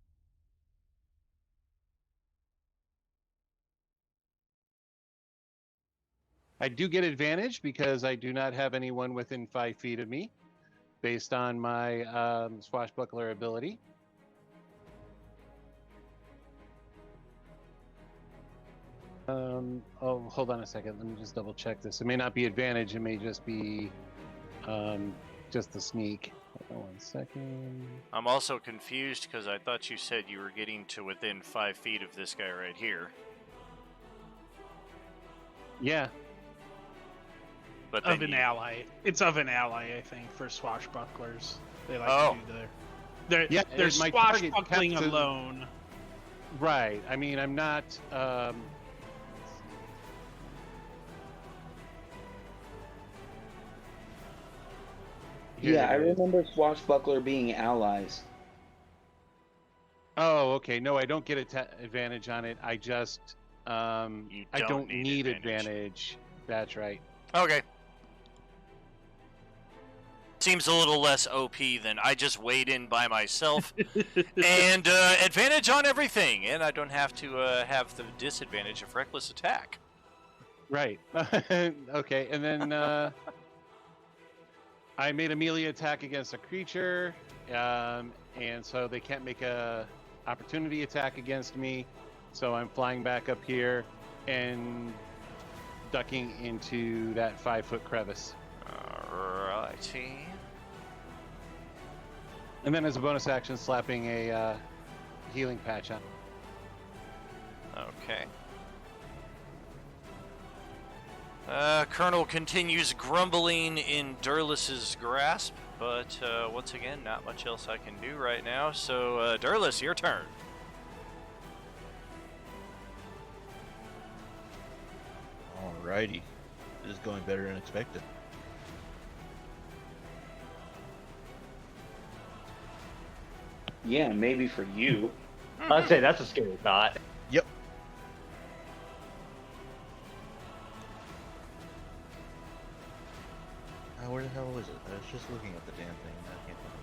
I do get advantage because I do not have anyone within 5 feet of me, based on my swashbuckler ability. Oh, hold on a second. Let me just double check this. It may not be advantage. It may just be just the sneak. Hold on 1 second. I'm also confused because I thought you said you were getting to within 5 feet of this guy right here. Yeah. But Of an ally. It's of an ally, I think, for swashbucklers. They like to do they're my target swashbuckling has to- alone. Right. I mean, I'm not. Here Yeah, I it is. remember swashbuckler being allies. Oh, okay. No, I don't get advantage on it. I just I don't need advantage. That's right. Okay. Seems a little less OP than I just weighed in by myself. And advantage on everything. And I don't have to have the disadvantage of reckless attack. Right. Okay, and then I made a melee attack against a creature, and so they can't make a opportunity attack against me. So I'm flying back up here and ducking into that 5-foot crevice. Alrighty. And then as a bonus action, slapping a healing patch on. Okay. Colonel continues grumbling in Durlis's grasp, but once again, not much else I can do right now. So, Durlis, your turn. Alrighty. This is going better than expected. Yeah, maybe for you. I'd say that's a scary thought. Yep. Where the hell was it? I was just looking at the damn thing. I can't find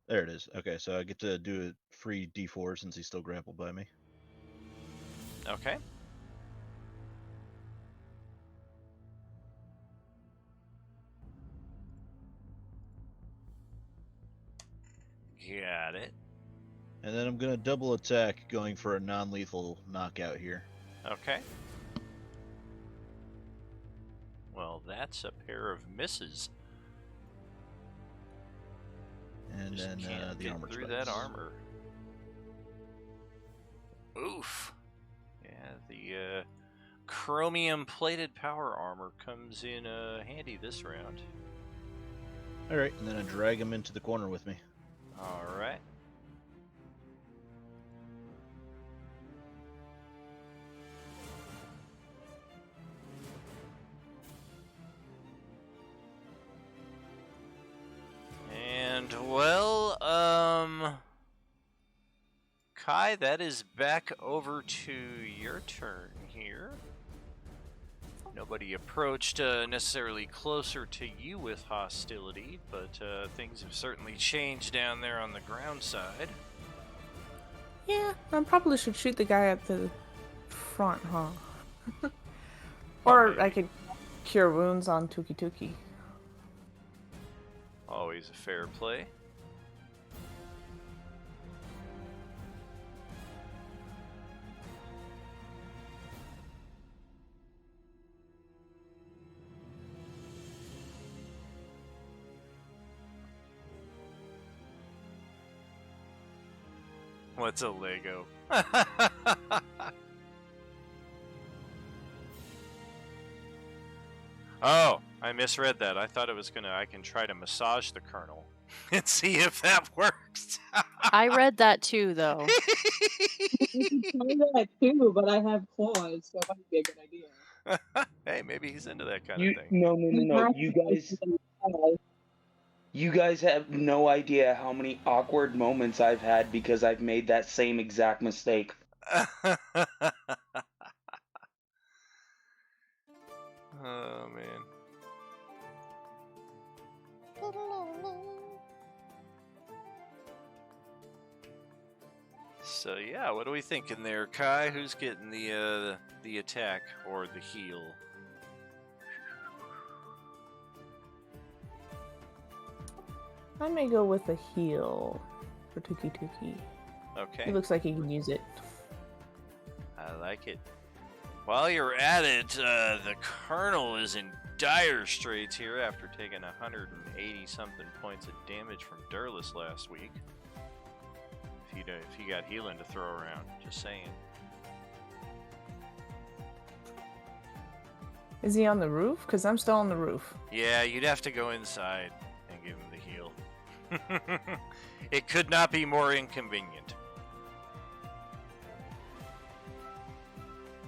it. There it is. Okay, so I get to do a free D4 since he's still grappled by me. Okay. Got it. And then I'm gonna double attack, going for a non-lethal knockout here. Okay. Well, that's a pair of misses. And Just then can't the get armor through spikes. that armor. Oof. Yeah, the chromium-plated power armor comes in handy this round. Alright, and then I drag him into the corner with me. All right. And well, Kai, that is back over to your turn here. Nobody approached necessarily closer to you with hostility, but things have certainly changed down there on the ground side. Yeah, I probably should shoot the guy at the front, huh? Or I could cure wounds on Tuki Tuki. Always a fair play. What's a Lego? Oh, I misread that. I thought it was I can try to massage the Colonel and see if that works. I read that too, though. I that too, but I have claws, so it might be a good idea. Hey, maybe he's into that kind of thing. No. You guys have no idea how many awkward moments I've had because I've made that same exact mistake. Oh, man. So yeah, what are we thinking there, Kai? Who's getting the attack or the heal? I may go with a heal for Tuki Tuki. Okay. He looks like he can use it. I like it. While you're at it, the Colonel is in dire straits here after taking 180-something points of damage from Durlus last week. If he got healing to throw around, just saying. Is he on the roof? Because I'm still on the roof. Yeah, you'd have to go inside and give him the heal. It could not be more inconvenient.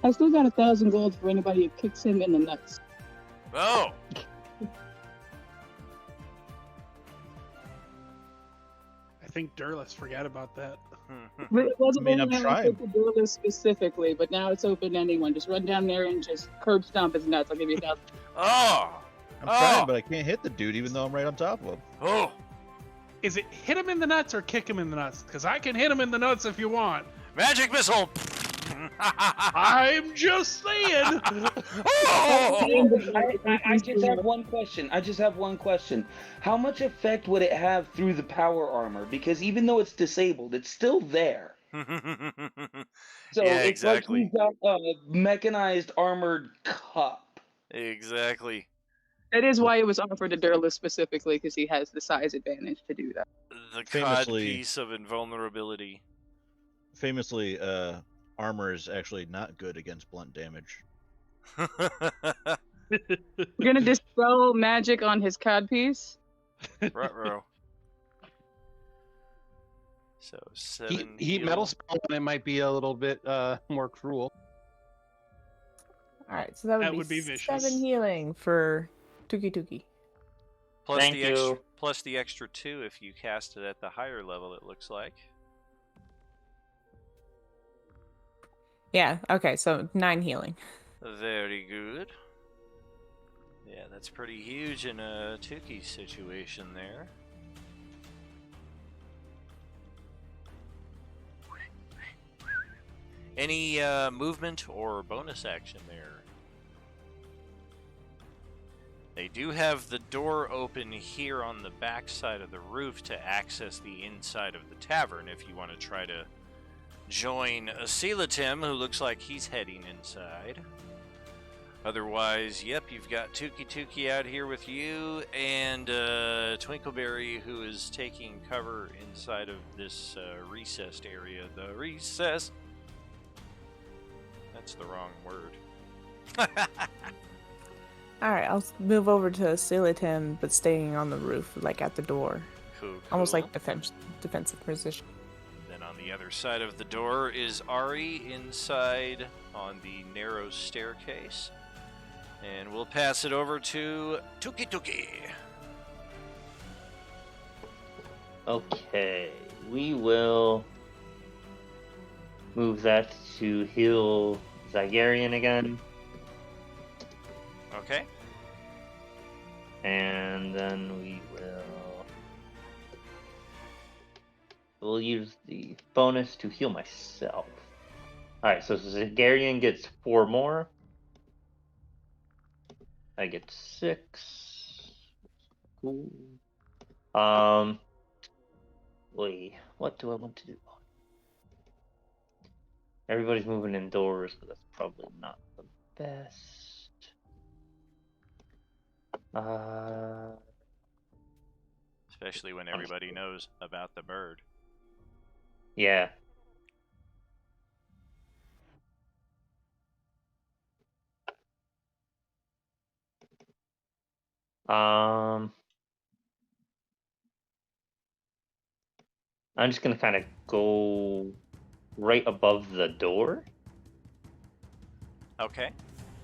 I still got 1,000 gold for anybody who kicks him in the nuts. Oh! I think Durlus forgot about that. But it wasn't I'm only trying. to do this specifically, but now it's open to anyone. Just run down there and just curb stomp his nuts. I'll give you 1,000. Oh! I'm trying, but I can't hit the dude even though I'm right on top of him. Oh! Is it hit him in the nuts or kick him in the nuts? Because I can hit him in the nuts if you want. Magic missile! I'm just saying. I just have one question. How much effect would it have through the power armor? Because even though it's disabled, it's still there. So Yeah, it's exactly. like he's got a mechanized armored cup. Exactly. That is why it was offered to Durlus specifically, because he has the size advantage to do that. The cod Famously- piece of invulnerability. Famously, armor is actually not good against blunt damage. You're gonna dispel magic on his codpiece? Ruh-roh. So 7 Heat heal. metal spell, and it might be a little bit more cruel. All right, so that That would would be be vicious. 7 healing for Tuki Tuki. Plus Thank the extra, you. plus the extra 2 if you cast it at the higher level. It looks like. Yeah. Okay, so 9 healing. Very good. Yeah, that's pretty huge in a Tuki situation there. Any movement or bonus action there? They do have the door open here on the back side of the roof to access the inside of the tavern if you want to try to join Asilatim, who looks like he's heading inside. Otherwise, yep, you've got Tuki Tuki out here with you, and Twinkleberry, who is taking cover inside of this recessed area. The recess. That's the wrong word. Alright, I'll move over to Asilatim, but staying on the roof, like at the door. Cool, Almost cool. like defensive position. Then on the other side of the door is Ari inside on the narrow staircase. And we'll pass it over to Tuki Tuki. Okay, we will move that to heal Zygarian again, Okay. and then we'll use the bonus to heal myself. Alright, so Zygarian gets 4 more. I get 6. Cool. Wait, what do I want to do? Everybody's moving indoors, but that's probably not the best. Especially when everybody knows about the bird. Yeah. I'm just gonna kind of go right above the door, Okay.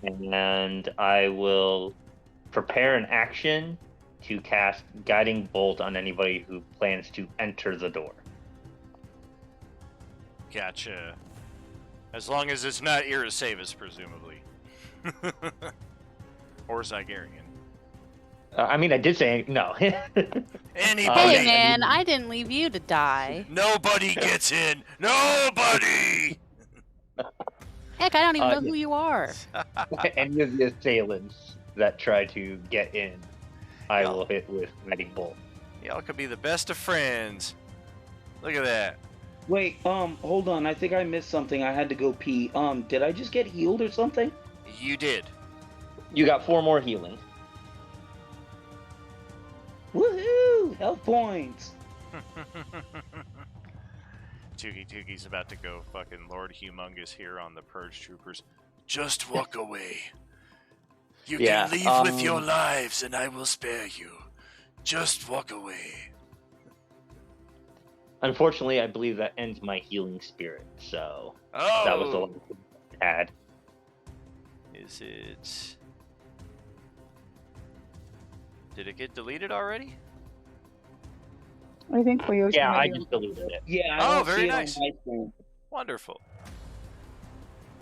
and I will prepare an action to cast Guiding Bolt on anybody who plans to enter the door. Gotcha. As long as it's not Irasavis, presumably. Or Zygarian. I mean, I did say no. Anybody! Hey man, I didn't leave you to die. Nobody gets in! Nobody! Heck, I don't even know yeah. who you are. Any of the assailants that try to get in, I Yeah. will hit with Guiding Bolt. Y'all could be the best of friends. Look at that. Wait, hold on. I think I missed something. I had to go pee. Did I just get healed or something? You did. You got 4 more healing. Woohoo! Health points. Tuki Tuki's about to go fucking Lord Humongous here on the Purge Troopers. Just walk away. You Yeah, can leave with your lives and I will spare you. Just walk away. Unfortunately, I believe that ends my healing spirit, so Oh! that was the last thing I had. Is it... Did it get deleted already? I think Koyoshi Yeah, might I be- just deleted it. Yeah. I Oh, don't very see it on nice. my screen. Wonderful.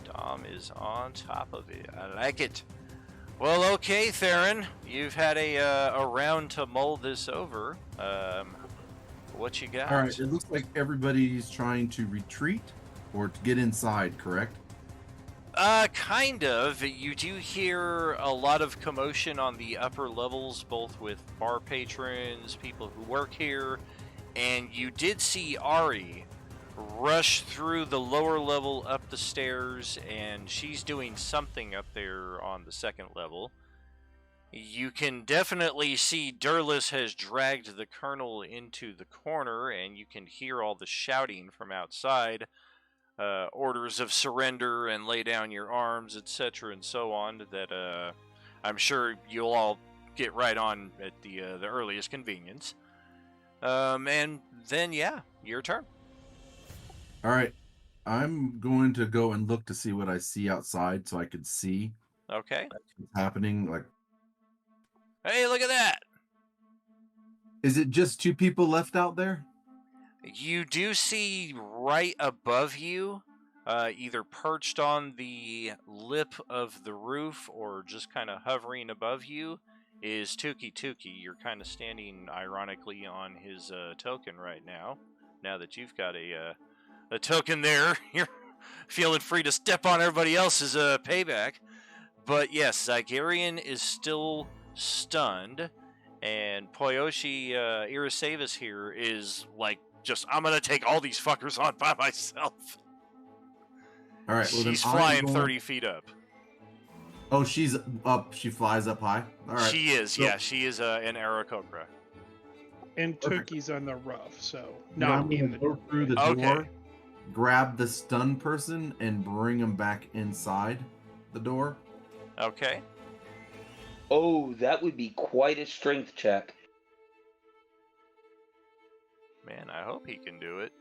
Dom is on top of it. I like it. Well, okay, Theron. You've had a round to mull this over. What you got? All right, it looks like everybody's trying to retreat or to get inside, correct? Kind of. You do hear a lot of commotion on the upper levels, both with bar patrons, people who work here, and you did see Ari rush through the lower level up the stairs, and she's doing something up there on the second level. You can definitely see Durlus has dragged the colonel into the corner, and you can hear all the shouting from outside. Orders of surrender and lay down your arms, etc., and so on, that I'm sure you'll all get right on at the earliest convenience. And then, yeah, your turn. All right. I'm going to go and look to see what I see outside so I could see Okay. what's happening. Like, Hey, look at that! is it just 2 people left out there? You do see right above you, either perched on the lip of the roof or just kind of hovering above you, is Tuki Tuki. You're kind of standing ironically on his token right now. Now that you've got a token there, you're feeling free to step on everybody else's payback. But yes, Zygarian is still stunned, and Poyoshi Irasavis here is like, just, I'm gonna take all these fuckers on by myself. All right. Well, She's then flying 30 feet up. Oh, she's up. She flies up high. All right. She is, So- yeah. She is an Aarakocra. And Perfect. Tuki's on the roof, so Now not I'm in gonna the go door. through the Okay. door, grab the stunned person, and bring him back inside the door. Okay. Oh, that would be quite a strength check. Man, I hope he can do it.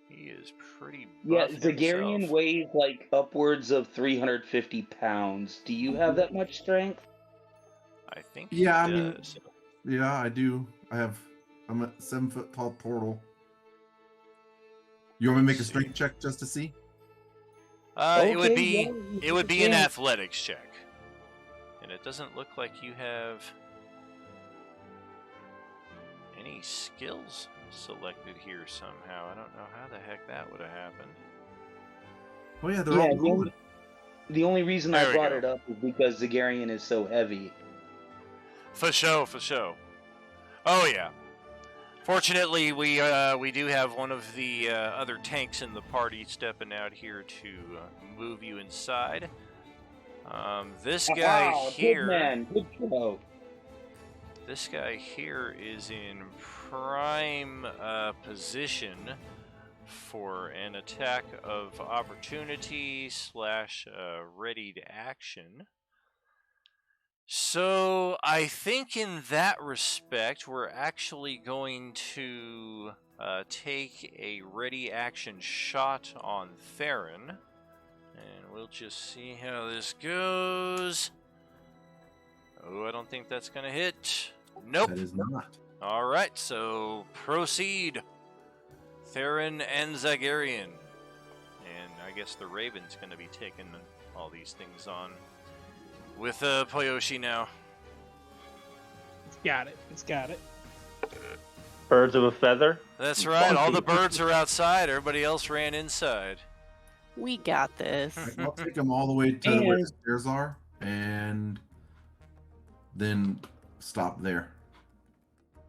He is pretty Yeah, buff Zagarian himself. weighs like upwards of 350 pounds. Do you have that much strength? I think Yeah, he I mean- does. Yeah, I do. I'm a 7-foot tall portal. You want me to make a strength check just to see? It would Okay, be yeah, it would be an yeah. athletics check. And it doesn't look like you have any skills selected here somehow. I don't know how the heck that would have happened. Oh yeah, they're Yeah, all the rolling. The only reason There I we brought go. it up is because Zagarian is so heavy. For sure, for sure. Oh yeah. Fortunately, we do have one of the other tanks in the party stepping out here to move you inside. This guy Wow, here, good man, good throw. this guy here is in prime position for an attack of opportunity / ready to action. So I think in that respect, we're actually going to take a ready action shot on Theron. And we'll just see how this goes. Oh, I don't think that's going to hit. Nope. That is not. Alright, so proceed. Theron and Zagarian. And I guess the Raven's going to be taking all these things on. With Poyoshi now. It's got it. It's got it. Birds of a feather. That's right, all the birds are outside, everybody else ran inside. We got this. All right, I'll take them all the way to where the stairs are, and then stop there.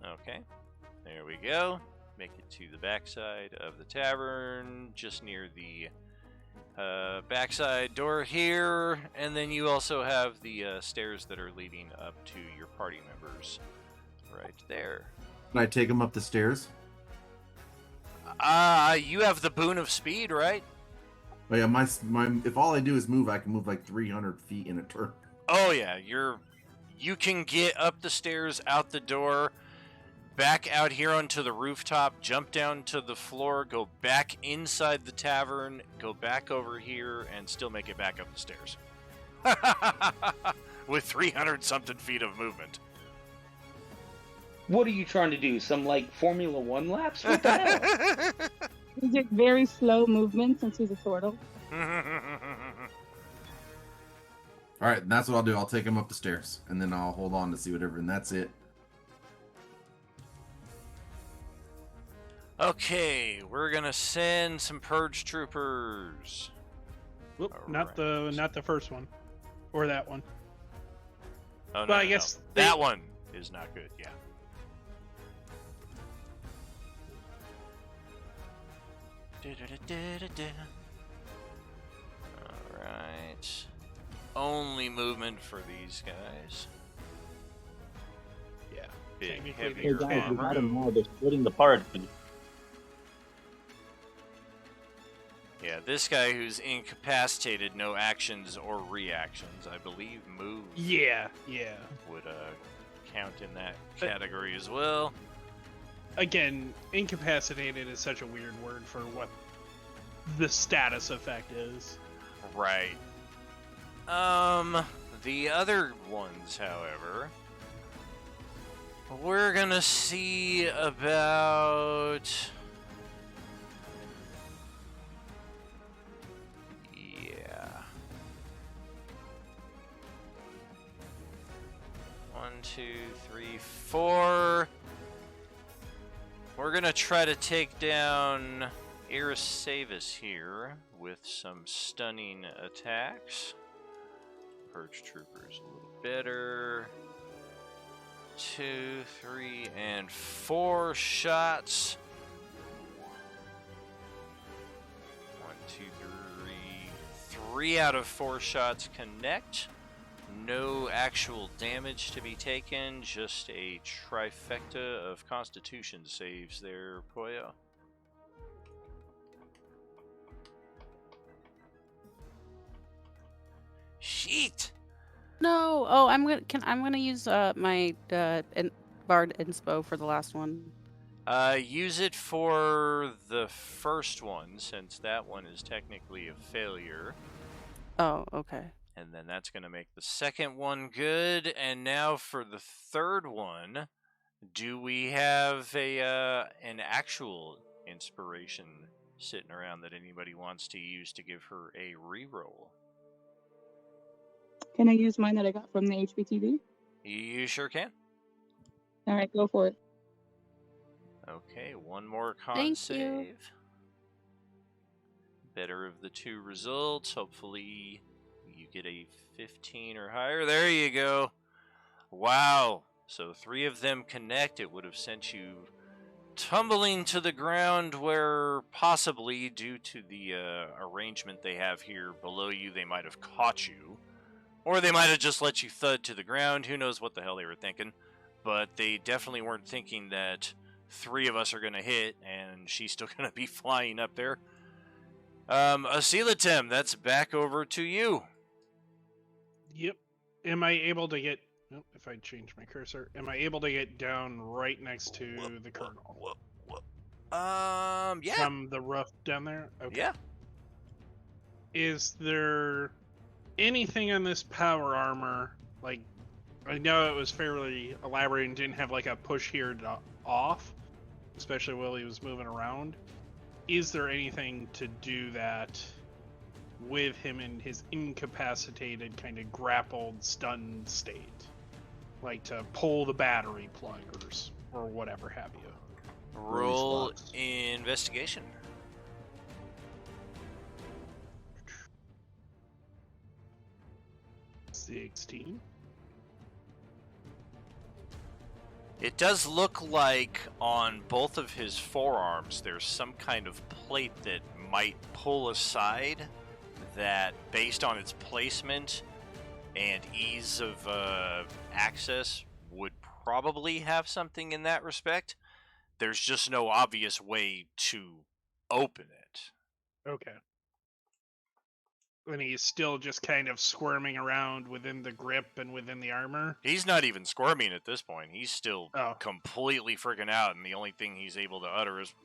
Okay, there we go. Make it to the backside of the tavern, just near the backside door here, and then you also have the stairs that are leading up to your party members right there. Can I take them up the stairs? You have the boon of speed, right? Oh yeah, my if all I do is move, I can move like 300 feet in a turn. Oh yeah, you can get up the stairs, out the door, back out here onto the rooftop, jump down to the floor, go back inside the tavern, go back over here, and still make it back up the stairs. With 300 something feet of movement. What are you trying to do? Some like Formula One laps? What the hell? Is it very slow movement since he's a turtle? All right, that's what I'll do. I'll take him up the stairs, and then I'll hold on to see whatever, and that's it. Okay, we're gonna send some purge troopers. Whoop, Alright. not the first one, or that one. Oh no, But I no, guess no. they- That one is not good. Yeah. All right. Only movement for these guys. Yeah, big, Technically, Hey heavier guys, we armor. got them now. They're splitting the party. Yeah, this guy who's incapacitated, no actions or reactions, I believe moves Yeah. would count in that category as well. Again, incapacitated is such a weird word for what the status effect is. Right. The other ones, however, we're gonna see about... Yeah. 1, 2, 3, 4. We're gonna try to take down Iris Savis here with some stunning attacks. Purge Troopers a little better. 2, 3, and 4 shots. 1, 2, 3. 3 out of 4 shots connect. No actual damage to be taken, just a trifecta of Constitution saves there, Poyo. Sheet. No. Oh, I'm gonna use my Bard Inspo for the last one. Use it for the first one, since that one is technically a failure. Oh, okay. And then that's going to make the second one good. And now for the third one, do we have an actual inspiration sitting around that anybody wants to use to give her a reroll? Can I use mine that I got from the HBTV? You sure can. All right, go for it. Okay, one more con Thank save. you. Better of the two results. Hopefully you get a 15 or higher. There you go. Wow. So 3 of them connect. It would have sent you tumbling to the ground where possibly due to the arrangement they have here below you, they might have caught you. Or they might have just let you thud to the ground. Who knows what the hell they were thinking. But they definitely weren't thinking that 3 of us are going to hit and she's still going to be flying up there. Asilatem, that's back over to you. Yep. Am I able to get... Oh, if I change my cursor, am I able to get down right next to the Colonel? Yeah. From the roof down there? Okay. Yeah. Is there anything on this power armor, like, I know it was fairly elaborate and didn't have like a push here to off, especially while he was moving around. Is there anything to do that with him in his incapacitated, kind of grappled, stunned state? Like to pull the battery plug or whatever have you. Roll investigation. $16. It does look like on both of his forearms there's some kind of plate that might pull aside that, based on its placement and ease of access, would probably have something in that respect. There's just no obvious way to open it. Okay. And he's still just kind of squirming around within the grip and within the armor? He's not even squirming at this point. He's still completely freaking out, and the only thing he's able to utter is...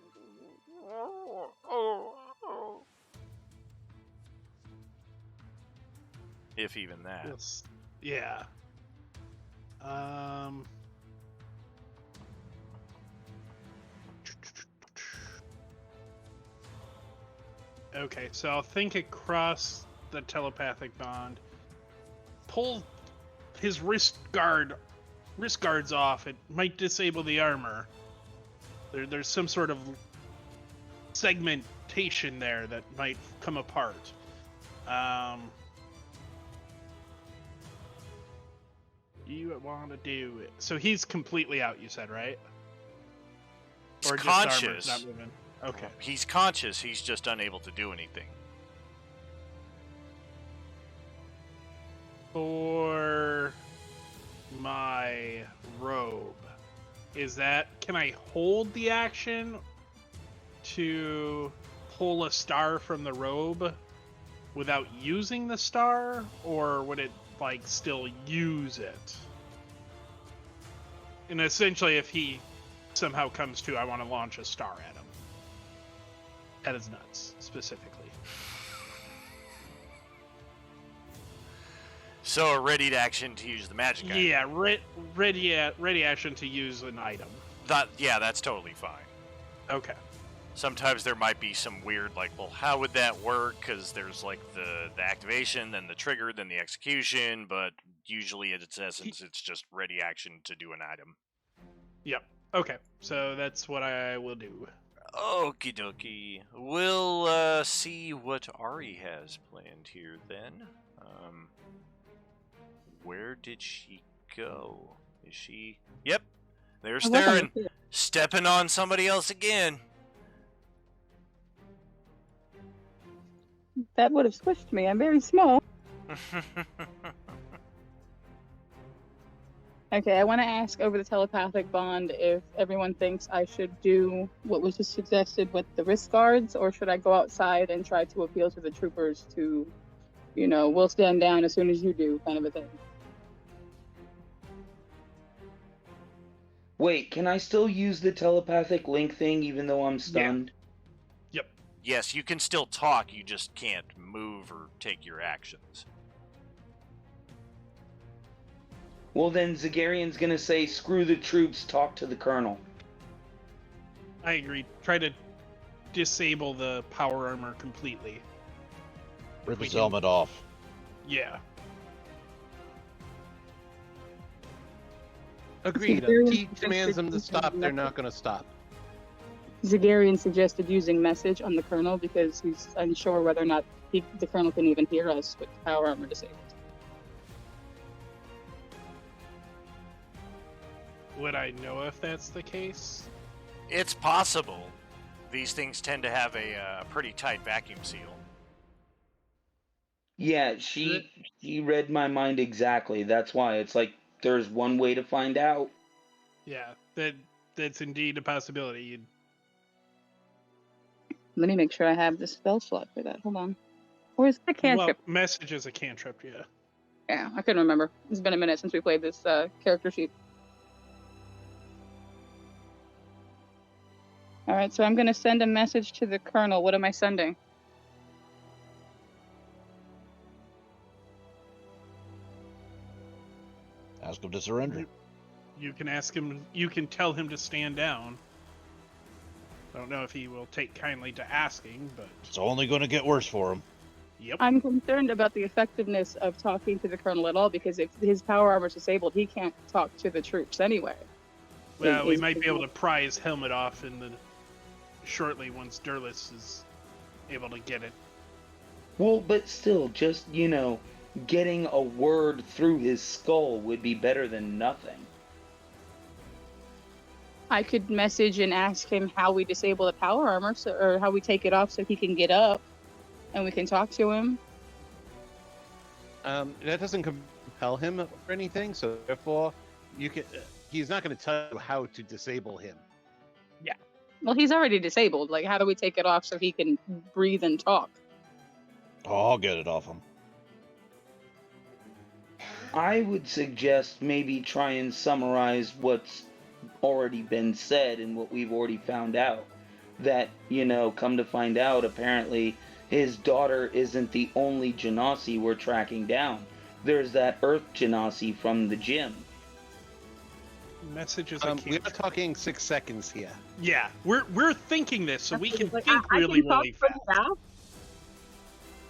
If even that. Yes. Yeah. Okay, so I'll think across the telepathic bond. Pull his wrist guards off. It might disable the armor. There's some sort of segmentation there that might come apart. You want to do it. So he's completely out, you said, right? He's or conscious. Just armor's not moving? Okay. He's conscious, he's just unable to do anything. For my robe, can I hold the action to pull a star from the robe without using the star, or would it like still use it? And essentially, if he somehow comes to, I want to launch a star at him. at his nuts, specifically. So a ready action to use the magic item. Yeah, ready action to use an item. That's totally fine. Okay. Sometimes there might be some weird, like, well, how would that work? Because there's, like, the activation, then the trigger, then the execution, but usually at its essence, it's just ready action to do an item. Yep. Okay, so that's what I will do. Okie dokie. We'll see what Ari has planned here then. Where did she go? Is she... Yep. There's Theron. Stepping on somebody else again. That would have squished me. I'm very small. Okay, I want to ask over the telepathic bond if everyone thinks I should do what was just suggested with the wrist guards, or should I go outside and try to appeal to the troopers to, we'll stand down as soon as you do, kind of a thing. Wait, can I still use the telepathic link thing even though I'm stunned? Yep. Yes, you can still talk, you just can't move or take your actions. Well, then Zagarian's gonna say, screw the troops, talk to the colonel. I agree. Try to disable the power armor completely. Rip his helmet off. Yeah. Agreed. If he commands them to stop, they're not going to stop. Zagarian suggested using message on the colonel because he's unsure whether or not the colonel can even hear us with the power armor disabled. Would I know if that's the case? It's possible. These things tend to have a pretty tight vacuum seal. Yeah, she read my mind exactly. That's why it's like there's one way to find out. Yeah, that's indeed a possibility. Let me make sure I have the spell slot for that. Hold on. Or is it a cantrip? Well, message is a cantrip, yeah. Yeah, I couldn't remember. It's been a minute since we played this character sheet. Alright, so I'm going to send a message to the colonel. What am I sending? Ask him to surrender. You can ask him, you can tell him to stand down. I don't know if he will take kindly to asking, but... It's only going to get worse for him. Yep. I'm concerned about the effectiveness of talking to the colonel at all, because if his power armor is disabled, he can't talk to the troops anyway. Well, we might be able to pry his helmet off shortly once Durlis is able to get it. Well, but still, just, getting a word through his skull would be better than nothing. I could message and ask him how we disable the power armor, or how we take it off so he can get up, and we can talk to him. That doesn't compel him or anything, so therefore, he's not going to tell you how to disable him. Yeah. Well, he's already disabled. Like, how do we take it off so he can breathe and talk? Oh, I'll get it off him. I would suggest maybe try and summarize what's already been said and what we've already found out. That, come to find out, apparently his daughter isn't the only Genasi we're tracking down. There's that Earth Genasi from the gym. Messages we're talking 6 seconds here. Yeah, we're thinking this, so we can Like, think I really, can talk really pretty fast.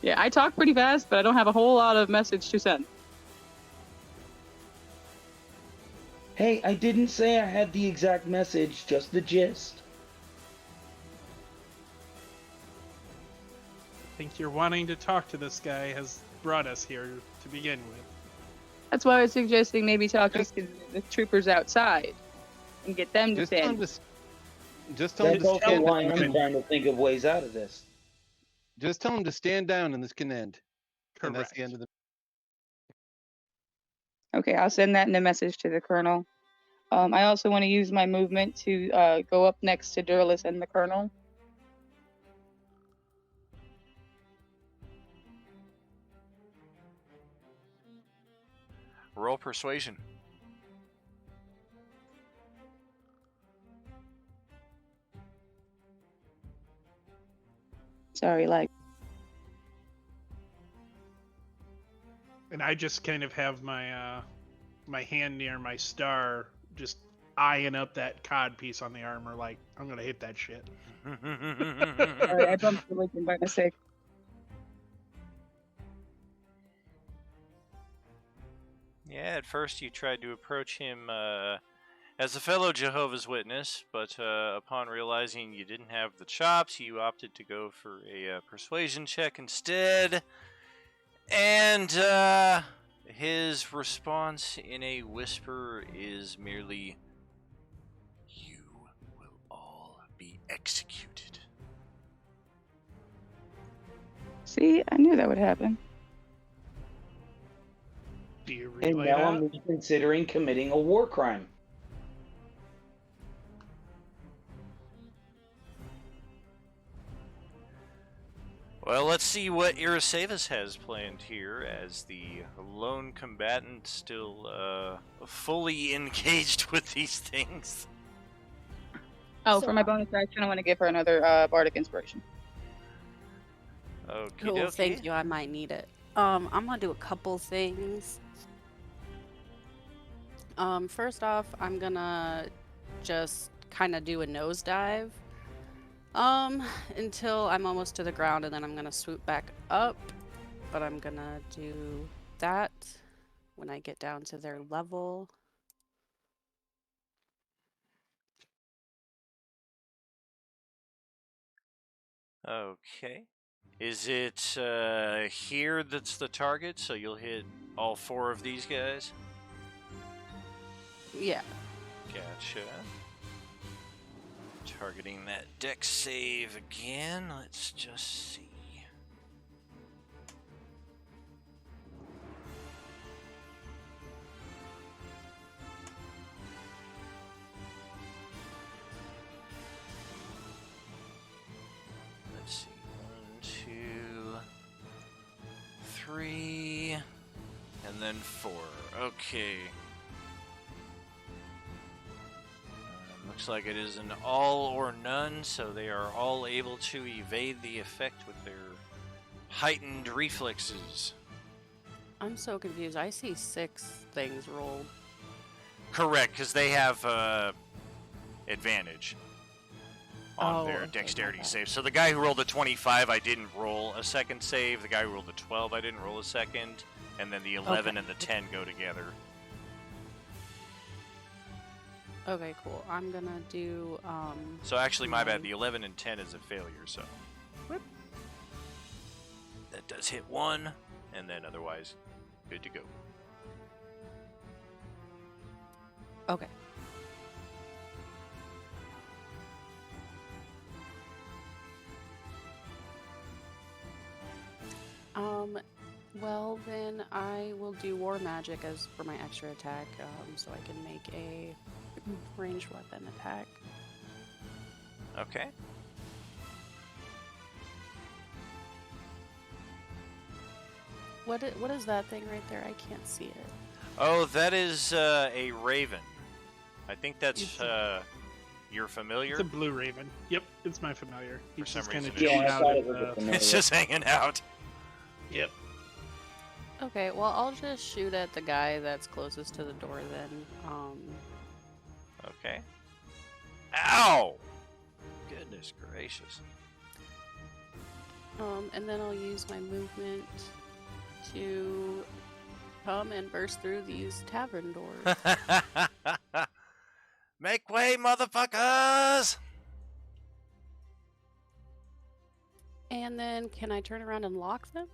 Yeah, I talk pretty fast, but I don't have a whole lot of message to send. Hey, I didn't say I had the exact message, just the gist. I think you're wanting to talk to this guy has brought us here to begin with. That's why I was suggesting maybe talking to the troopers outside and get them to stand. Just tell him That's to also stand why down. I'm trying to think of ways out of this. Just tell him to stand down and this can end. And that's the end of the... Okay, I'll send that in a message to the colonel. I also want to use my movement to go up next to Durlis and the colonel. Roll persuasion. Sorry, like. And I just kind of have my my hand near my star, just eyeing up that cod piece on the armor, like I'm gonna hit that shit. Sorry, I bumped religion by mistake. Yeah, at first you tried to approach him as a fellow Jehovah's Witness, but upon realizing you didn't have the chops, you opted to go for a persuasion check instead. And his response in a whisper is merely, "You will all be executed." See, I knew that would happen. Do you And relay now that? I'm considering committing a war crime. Well, let's see what Irasavas has planned here as the lone combatant still fully engaged with these things. Oh, So- for my bonus action, I want to give her another bardic inspiration. Okay, Cool, thank you. I might need it. I'm gonna do a couple things. First off, I'm gonna just kind of do a nosedive. Until I'm almost to the ground, and then I'm gonna swoop back up. But I'm gonna do that when I get down to their level. Okay. Is it here that's the target, so you'll hit all 4 of these guys? Yeah. Gotcha. Targeting that dex save again. Let's just see. Let's see. 1, 2, 3, and then 4. Okay. Looks like it is an all or none, so they are all able to evade the effect with their heightened reflexes. I'm so confused. I see 6 things rolled. Correct, because they have advantage on Oh, their okay, my dexterity bad. save. So the guy who rolled a 25, I didn't roll a second save. The guy who rolled a 12, I didn't roll a second. And then the 11 and the 10 go together. Okay, cool. I'm gonna do So actually, my bad. Nine. The 11 and 10 is a failure, so. Whoop. That does hit 1, and then otherwise, good to go. Okay. Well then I will do War Magic as for my extra attack, so I can make a ranged weapon attack. Okay. What is that thing right there? I can't see it. Oh, that is a raven. I think that's It's your familiar. It's a blue raven. Yep, it's my familiar. He's For some just kind of reason it Yeah, I out thought at it was a the... familiar. It's just hanging out. Yep. Okay, well I'll just shoot at the guy that's closest to the door then. Okay. Ow! Goodness gracious. And then I'll use my movement to come and burst through these tavern doors. Make way, motherfuckers! And then can I turn around and lock them?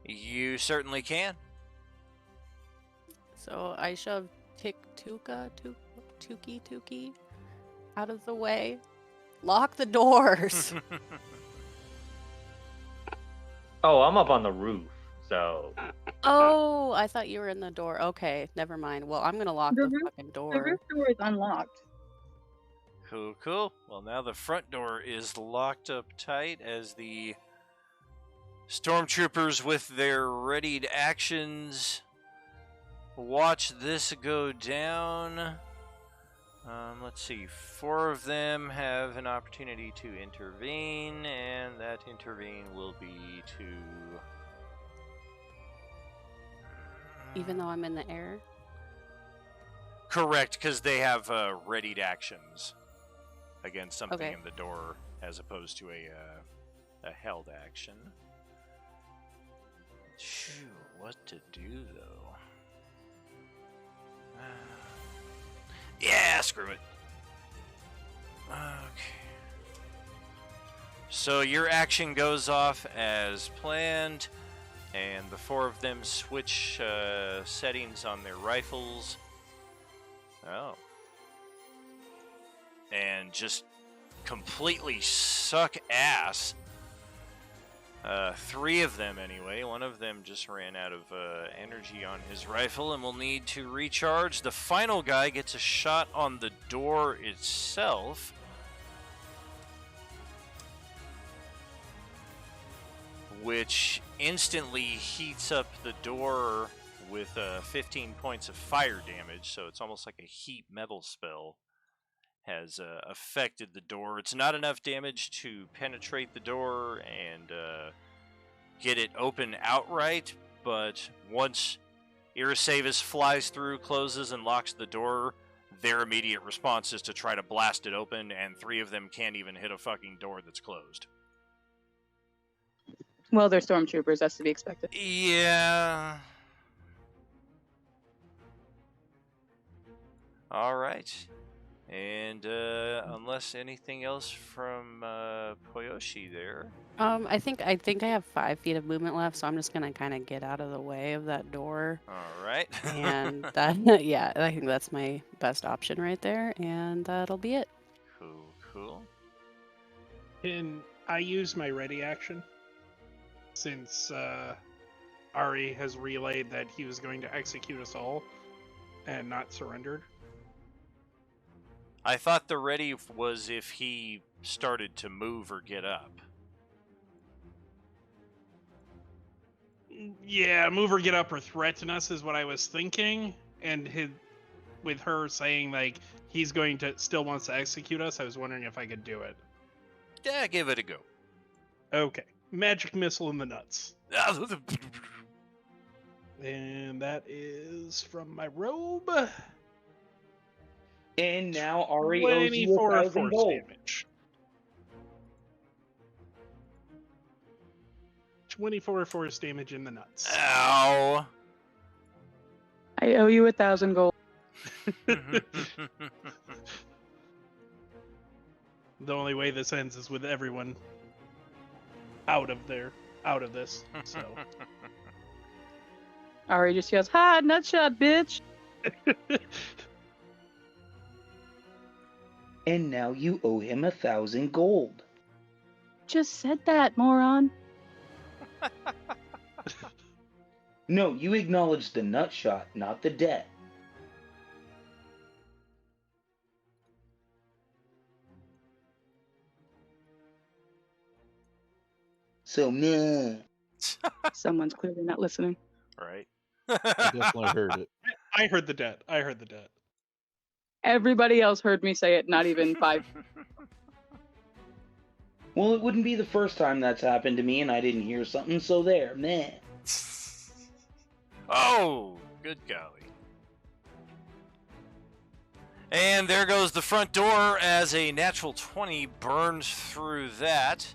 You certainly can. So I shove Tuki out of the way. Lock the doors. Oh, I'm up on the roof, so Oh, I thought you were in the door. Okay, never mind. Well, I'm gonna lock The the roof- fucking The door. roof door is unlocked. Cool, cool. Well, now the front door is locked up tight as the stormtroopers with their readied actions watch this go down. Let's see. 4 of them have an opportunity to intervene, and that intervene will be to... Even though I'm in the air? Correct, because they have readied actions against something Okay. in the door, as opposed to a held action. Phew, what to do, though? Yeah, screw it. Okay. So your action goes off as planned, and the 4 of them switch settings on their rifles. Oh. And just completely suck ass. 3 of them, anyway. 1 of them just ran out of energy on his rifle and will need to recharge. The final guy gets a shot on the door itself. Which instantly heats up the door with 15 points of fire damage, so it's almost like a heat metal spell has affected the door. It's not enough damage to penetrate the door and get it open outright, but once Irasavis flies through, closes, and locks the door, their immediate response is to try to blast it open, and 3 of them can't even hit a fucking door that's closed. Well, they're stormtroopers. That's to be expected. Yeah. All right. And unless anything else from Poyoshi there. I think I have 5 feet of movement left, so I'm just gonna kind of get out of the way of that door. All right. And that, yeah, I think that's my best option right there, and that'll be it. Cool. Can I use my ready action? Since Ari has relayed that he was going to execute us all and not surrendered. I thought the ready was if he started to move or get up. Yeah, move or get up or threaten us is what I was thinking. And with her saying like he's going to still wants to execute us, I was wondering if I could do it. Yeah, give it a go. Okay. Magic missile in the nuts. And that is from my robe. And now Ari owes you 24 1,000 force gold. damage. 24 force damage in the nuts. Ow. I owe you 1,000 gold. The only way this ends is with everyone out of this. So Ari just yells, "Ha! Nutshot, bitch!" And now you owe him 1,000 gold. Just said that, moron. No, you acknowledged the nut shot, not the debt. So, meh. Someone's clearly not listening. Right. I definitely heard it. I heard the debt. Everybody else heard me say it, not even 5. Well, it wouldn't be the first time that's happened to me and I didn't hear something, so there, meh. Oh, good golly. And there goes the front door as a natural 20 burns through that.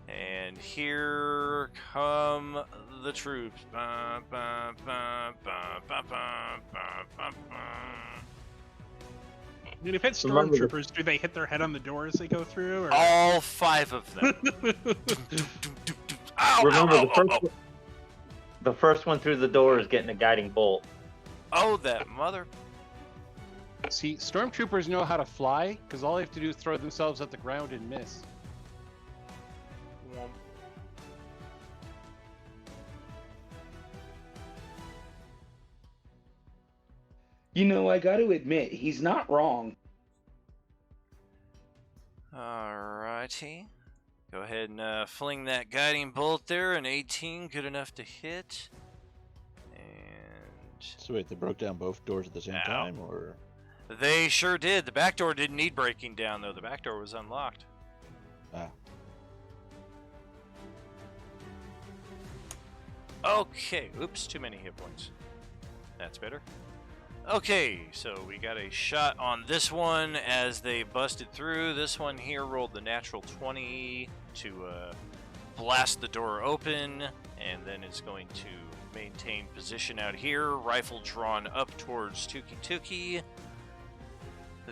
And here come the troops. Ba, ba, ba, ba, ba, ba, ba, ba, ba. I mean, if it's Remember the- stormtroopers, do they hit their head on the door as they go through? Or... All 5 of them. Ow, Remember, ow, the ow, first ow, one- The first one through the door is getting a guiding bolt. oh, that mother. See, stormtroopers know how to fly because all they have to do is throw themselves at the ground and miss. You know, I gotta admit, he's not wrong. Alrighty. Go ahead and fling that guiding bolt there. An 18, good enough to hit. And So wait, they broke down both doors at the same Ow. time, or They sure did. The back door didn't need breaking down, though. The back door was unlocked. Ah. Okay. Oops, too many hit points. That's better. Okay, so we got a shot on this one as they busted through. This one here rolled the natural 20 to blast the door open, and then is going to maintain position out here. Rifle drawn up towards Tuki Tuki.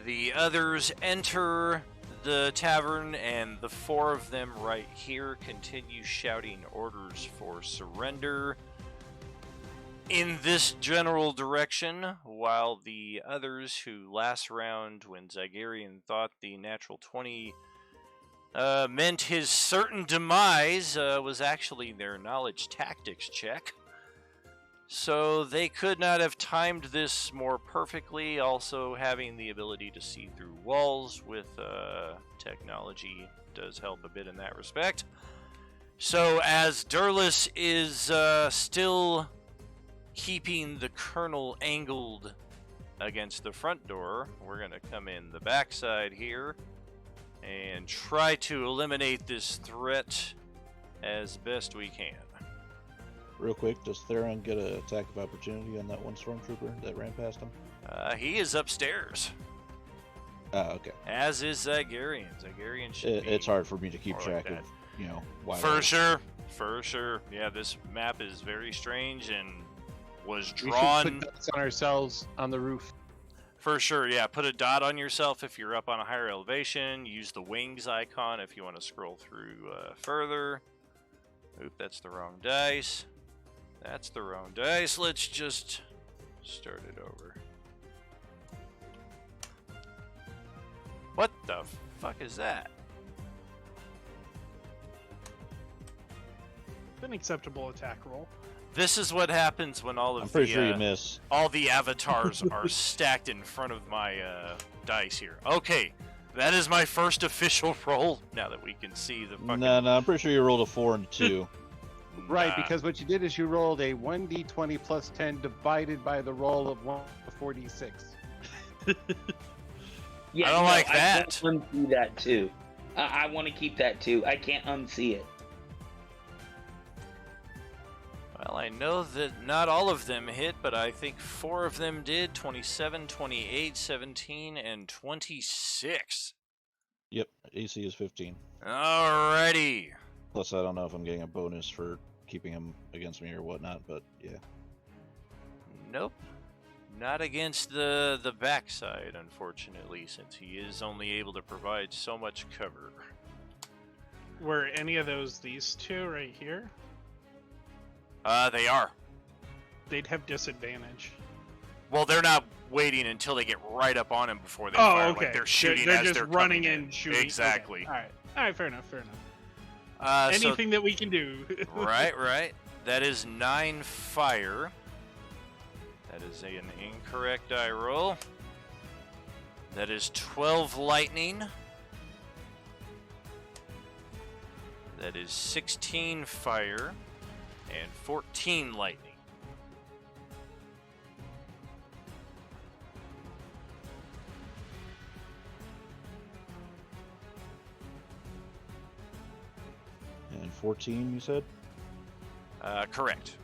The others enter the tavern, and the 4 of them right here continue shouting orders for surrender in this general direction, while the others who last round, when Zygarian thought the natural 20 meant his certain demise, was actually their knowledge tactics check. So they could not have timed this more perfectly. Also, having the ability to see through walls with technology does help a bit in that respect. So as Durlus is still keeping the Colonel angled against the front door, we're going to come in the backside here and try to eliminate this threat as best we can. Real quick, does Theron get an attack of opportunity on that one stormtrooper that ran past him? He is upstairs. Ah, okay. As is Zygarian. Zygarian should be It's hard for me to keep more track like of, you know, why. For sure. Yeah, this map is very strange and was We drawn. should put dots on ourselves on the roof. For sure, yeah. Put a dot on yourself if you're up on a higher elevation. Use the wings icon if you want to scroll through further. Oop, that's the wrong dice. That's the wrong dice. Let's just start it over. What the fuck is that? An acceptable attack roll. This is what happens when all of I'm pretty the sure you miss. all the avatars are stacked in front of my dice here. Okay, that is my first official roll. Now that we can see the fucking. No, I'm pretty sure you rolled a 4 and a 2. Right, Nah. because what you did is you rolled a 1d20 plus 10 divided by the roll of 4d6. Yeah, I don't like that. I want to unsee that too. I want to keep that too. I can't unsee it. Well, I know that not all of them hit, but I think 4 of them did. 27, 28, 17, and 26. Yep, AC is 15. Alrighty. Plus, I don't know if I'm getting a bonus for keeping him against me or whatnot, but yeah. Nope. Not against the backside, unfortunately, since he is only able to provide so much cover. Were any of those these two right here? They are. They'd have disadvantage. Well, they're not waiting until they get right up on him before they Oh, fire. okay. Like they're shooting They're as just they're running coming in, shooting. Exactly. Okay. All right, fair enough. So- Anything that we can do. right. That is 9 fire. That is an incorrect die roll. That is 12 lightning. That is 16 fire and 14 lightning. And 14, you said? Correct.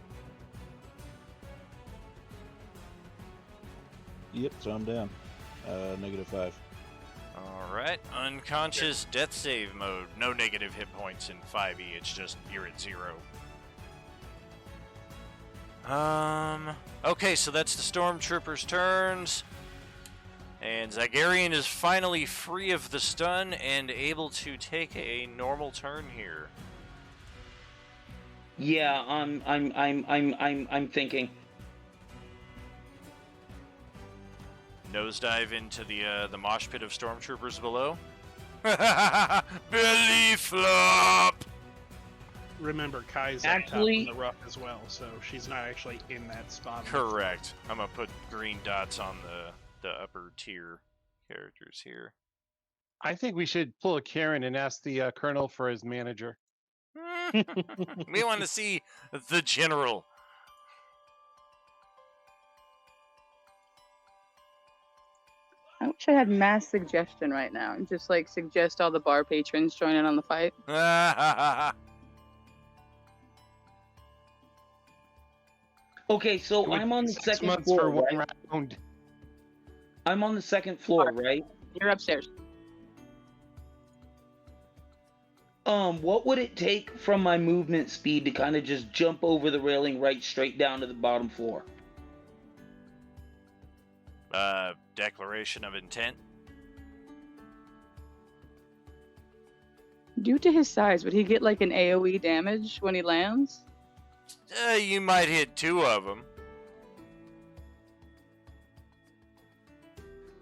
Yep, so I'm down. -5. All right. Unconscious death save mode. No negative hit points in 5e. It's just you're at 0. Okay, so that's the Stormtroopers' turns. And Zygarian is finally free of the stun and able to take a normal turn here. Yeah, I'm thinking. Nosedive into the mosh pit of Stormtroopers below. Belly flop! Remember, Kai's Actually- up top in the rough as well, so she's not actually in that spot. Correct. I'm gonna put green dots on the upper tier characters here. I think we should pull a Karen and ask the colonel for his manager. We want to see the general. wish I had mass suggestion right now and just like suggest all the bar patrons join in on the fight. Okay, so It would I'm on the be 6 second months floor, for one right? round. I'm on the second floor, right? You're upstairs. What would it take from my movement speed to kind of just jump over the railing right straight down to the bottom floor? Declaration of intent. Due to his size, would he get like an AoE damage when he lands? You might hit 2 of them.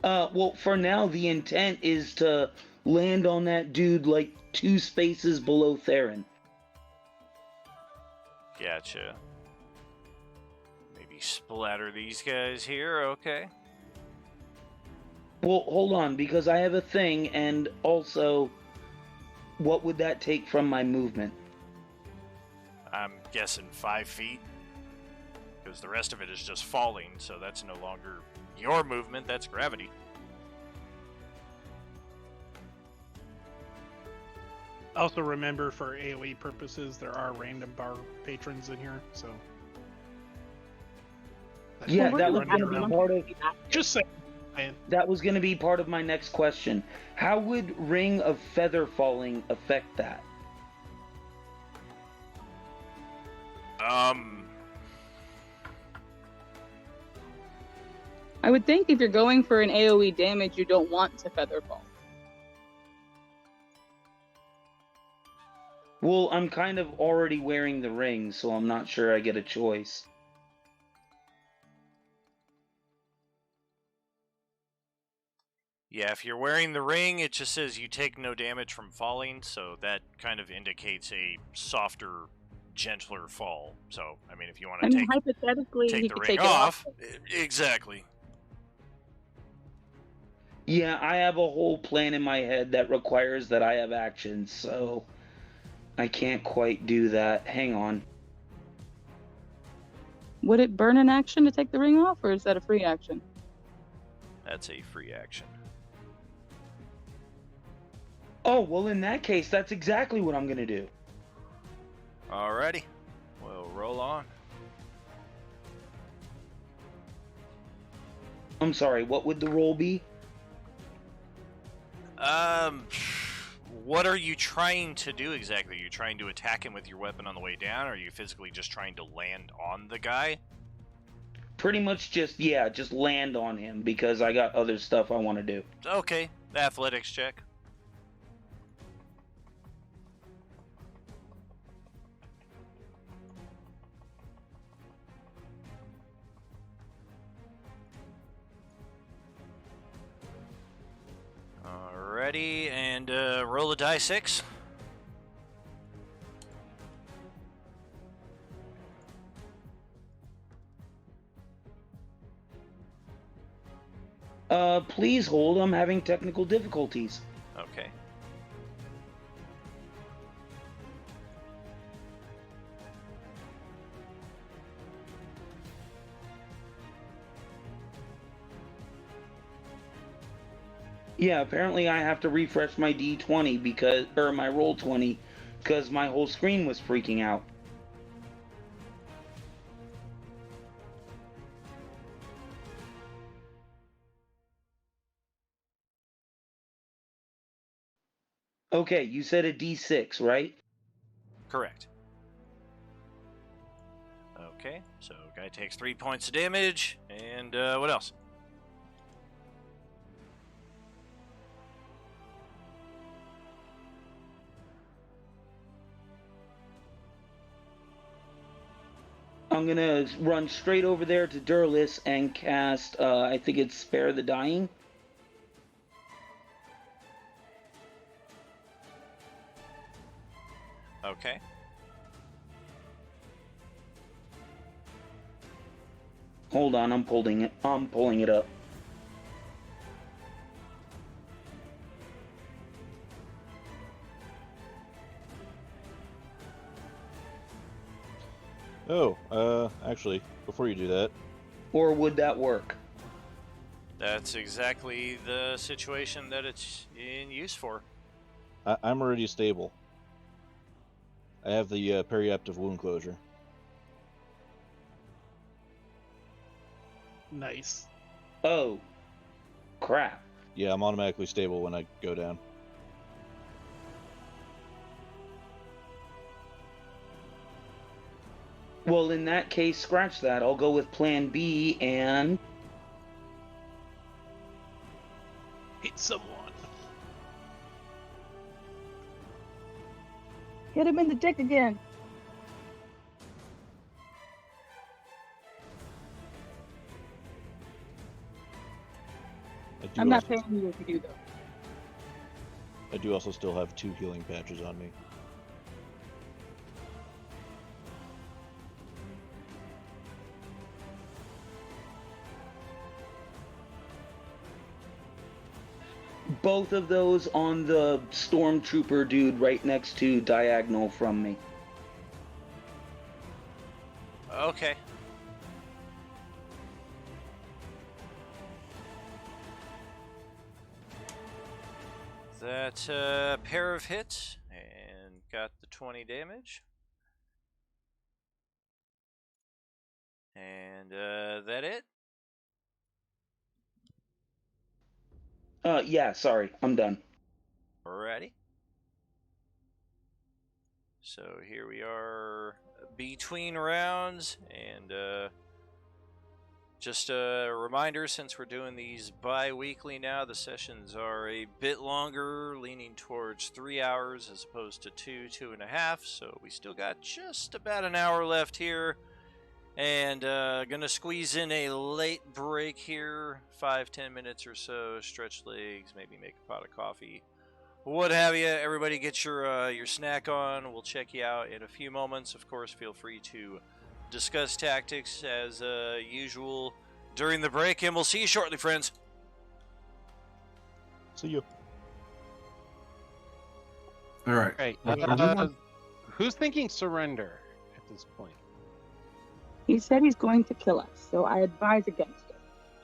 Well, for now, the intent is to land on that dude like 2 spaces below Theron. Gotcha. Maybe splatter these guys here, okay. Well, hold on, because I have a thing, and also, what would that take from my movement? I'm guessing 5 feet. Because the rest of it is just falling, so that's no longer your movement, that's gravity. Also remember, for AoE purposes, there are random bar patrons in here, so... Yeah, Well, that we're was gonna going to have be part of... Just saying. Man. That was going to be part of my next question. How would Ring of Feather Falling affect that? I would think if you're going for an AoE damage, you don't want to featherfall. Well, I'm kind of already wearing the ring, so I'm not sure I get a choice. Yeah, if you're wearing the ring, it just says you take no damage from falling, so that kind of indicates a softer, gentler fall. So, I mean, if you want to I mean, hypothetically, take he the could ring take it off, off. exactly. Yeah, I have a whole plan in my head that requires that I have actions, so I can't quite do that. Hang on. Would it burn an action to take the ring off, or is that a free action? That's a free action. Oh, well, in that case, that's exactly what I'm gonna do. Alrighty, we'll roll on. I'm sorry, what would the roll be? What are you trying to do exactly? Are you trying to attack him with your weapon on the way down, or are you physically just trying to land on the guy? Pretty much just land on him, because I got other stuff I want to do. Okay, athletics check. Alrighty, and roll a die 6. Please hold, I'm having technical difficulties. Okay. Yeah, apparently I have to refresh my D20 because, or my roll 20, because my whole screen was freaking out. Okay, you said a D6, right? Correct. Okay, so guy takes 3 points of damage, and what else? I'm gonna run straight over there to Durlis and cast, I think it's Spare the Dying. Okay. Hold on, I'm pulling it up. Oh, actually, before you do that, Or would that work? That's exactly the situation that it's in use for. I'm already stable. I have the periaptive wound closure. Nice. Oh, crap. Yeah, I'm automatically stable when I go down. Well, in that case, scratch that. I'll go with plan B and... Hit someone. Hit him in the dick again. I'm not paying you if you do, though. I do also still have 2 healing patches on me. Both of those on the stormtrooper dude right next to diagonal from me. Okay. That pair of hits and got the 20 damage. And that it? Yeah, sorry, I'm done. Alrighty. So here we are between rounds, and just a reminder, since we're doing these bi-weekly now, the sessions are a bit longer, leaning towards 3 hours as opposed to 2.5, so we still got just about an hour left here. And gonna squeeze in a late break here, 5-10 minutes or so, stretch legs, maybe make a pot of coffee, what have you. Everybody get your snack on. We'll check you out in a few moments. Of course, feel free to discuss tactics as usual during the break, and we'll see you shortly, friends. See you. All right. Right. Who's thinking surrender at this point? He said he's going to kill us, so I advise against it.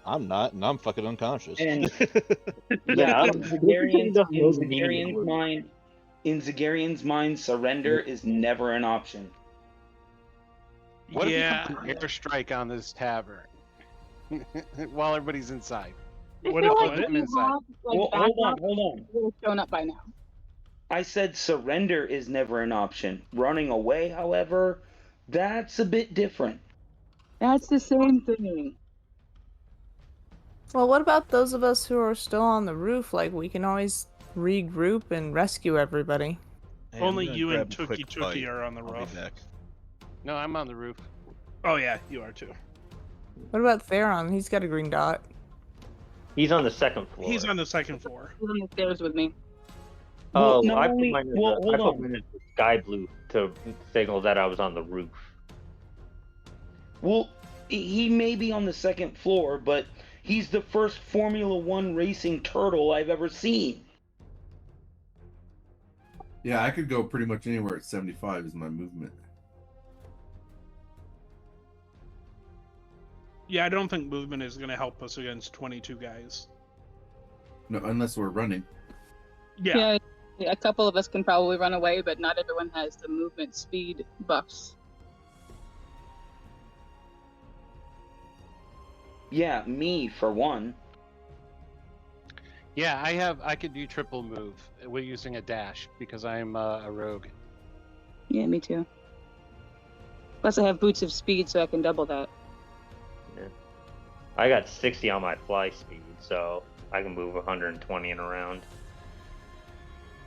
I'm not, and I'm fucking unconscious. And Yeah, in Zagarian's mind, surrender is never an option. What Yeah. if we put an airstrike on this tavern while everybody's inside? What I if feel what? like if we have, like, Well, backup, hold on. they would have shown up by now. I said surrender is never an option. Running away, however, that's a bit different. That's the same thing. Well, what about those of us who are still on the roof? Like, we can always regroup and rescue everybody. Hey, Only I'm gonna you and grab a quick Tookie bite. are on the I'll roof. be back. No, I'm on the roof. Oh yeah, you are too. What about Theron? He's got a green dot. He's on the second floor. He's on the second floor. He's on the stairs with me. Oh, Well, not I put only- mine as well, a- hold I put on. mine as sky blue to signal that I was on the roof. Well, he may be on the second floor, but he's the first Formula One racing turtle I've ever seen. Yeah, I could go pretty much anywhere at 75 is my movement. Yeah, I don't think movement is going to help us against 22 guys. No, unless we're running. Yeah. Yeah, a couple of us can probably run away, but not everyone has the movement speed buffs. Yeah, me for one. Yeah, I could do triple move with using a dash because I'm a rogue. Yeah, me too. Plus, I have boots of speed, so I can double that. I got 60 on my fly speed, so I can move 120 and around.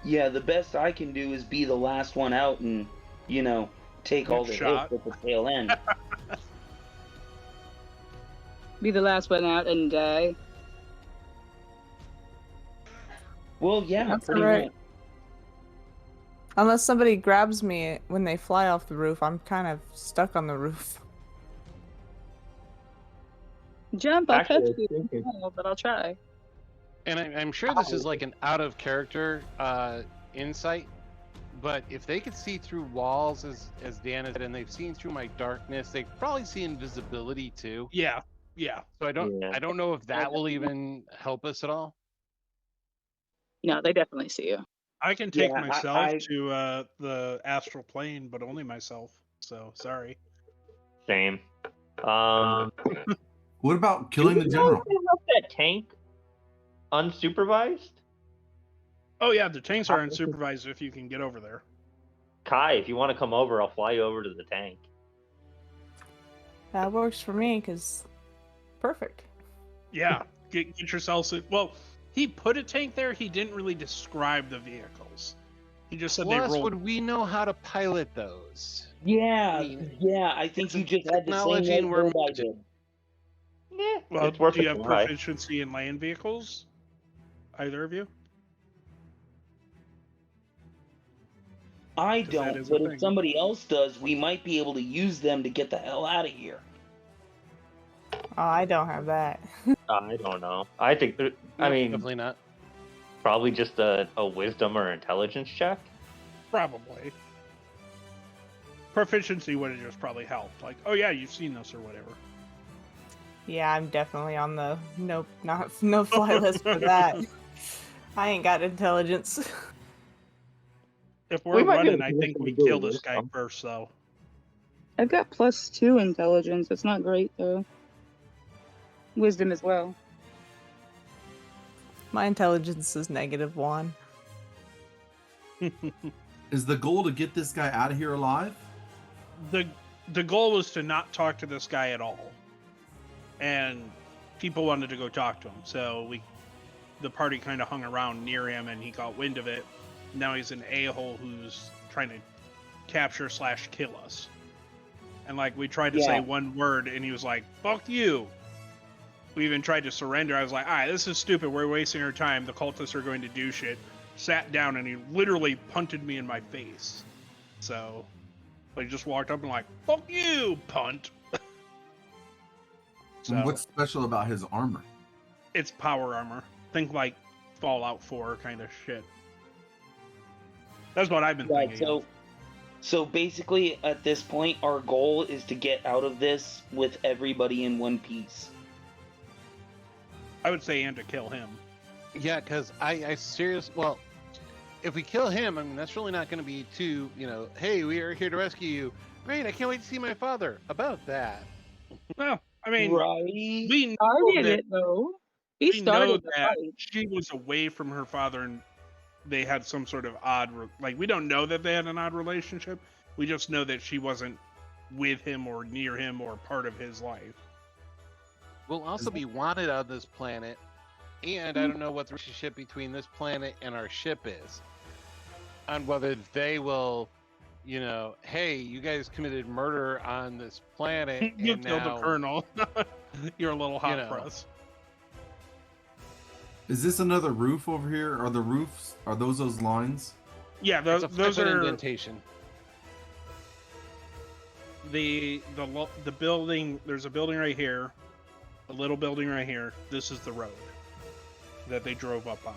Yeah, the best I can do is be the last one out and, take all the Shot. hits at the tail end. Be the last one out and die. Well, yeah, That's pretty alright. much. Unless somebody grabs me when they fly off the roof, I'm kind of stuck on the roof. Jump, I'll Actually, catch you. I think it's- No, but I'll try. And I'm sure this is like an out of character insight, but if they could see through walls, as Dan has said, and they've seen through my darkness, they probably see invisibility too. Yeah. Yeah. So I don't Yeah. I don't know if that will even help us at all. No, they definitely see you. I can take Yeah, myself to the astral plane, but only myself. So sorry. Same. What about killing the general? Help that tank unsupervised? Oh yeah, the tanks are unsupervised if you can get over there. Kai, if you want to come over, I'll fly you over to the tank. That works for me, because perfect. Yeah, get yourself. Well, he put a tank there. He didn't really describe the vehicles. He just said they Plus, rolled. would we know how to pilot those? Yeah, I mean, yeah. I think it's you a just had the technology same and way we're Burbai did. Yeah, Well, it's worth do you a have try. proficiency in land vehicles? Either of you? I 'Cause that don't, is a but thing. if somebody else does, we might be able to use them to get the hell out of here. Oh, I don't have that. I don't know. I think, I No, mean, definitely not. probably just a wisdom or intelligence check. Probably. Proficiency would have just probably helped. Like, oh yeah, you've seen this or whatever. Yeah, I'm definitely on the no fly list for that. I ain't got intelligence. If We we're might be running, able I to think do we it kill with this guy wisdom. first, though. I've got +2 intelligence. It's not great though. Wisdom as well. My intelligence is -1. Is the goal to get this guy out of here alive? The goal was to not talk to this guy at all, and people wanted to go talk to him. So the party kind of hung around near him, and he got wind of it. Now he's an a-hole who's trying to capture/kill us. And like we tried to say one word, and he was like, "Fuck you." We even tried to surrender. I was like, "All right, this is stupid. We're wasting our time. The cultists are going to do shit." Sat down, and he literally punted me in my face. So I just walked up and like, "Fuck you, punt." So And what's special about his armor? it's power armor. Think like Fallout 4 kind of shit. That's what I've been Right. thinking. So basically, at this point, our goal is to get out of this with everybody in one piece. I would say, and to kill him. Yeah, because I seriously, well, if we kill him, I mean, that's really not going to be too, hey, we are here to rescue you. Great, I can't wait to see my father. About that. Well, I mean, Right. we Started know that, it though. He we know started the that fight. she was away from her father, and they had some sort of odd, like we don't know that they had an odd relationship. We just know that she wasn't with him or near him or part of his life. We'll also be wanted on this planet, and I don't know what the relationship between this planet and our ship is. On whether they will, hey, you guys committed murder on this planet, You and killed now, the colonel. You're a little hot know. press. Is this another roof over here? Are the roofs? Are those lines? Yeah, it's a those flippin' are indentation. the building. There's a building right here, a little building right here. This is the road that they drove up on.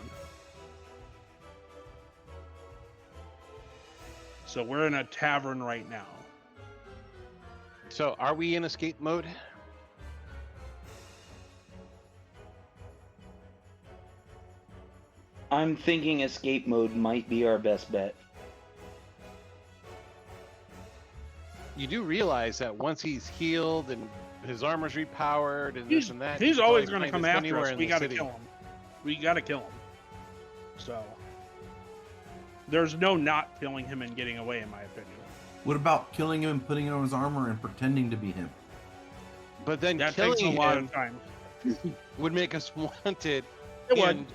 So we're in a tavern right now. So, are we in escape mode? I'm thinking escape mode might be our best bet. You do realize that once he's healed and his armor's repowered and this and that, He's you can always probably going to find come us after anywhere us. in We the got to city. kill him. We got to kill him. So there's no not killing him and getting away, in my opinion. What about killing him and putting on his armor and pretending to be him? But then That killing takes a lot him of time. would make us wanted. It would. And,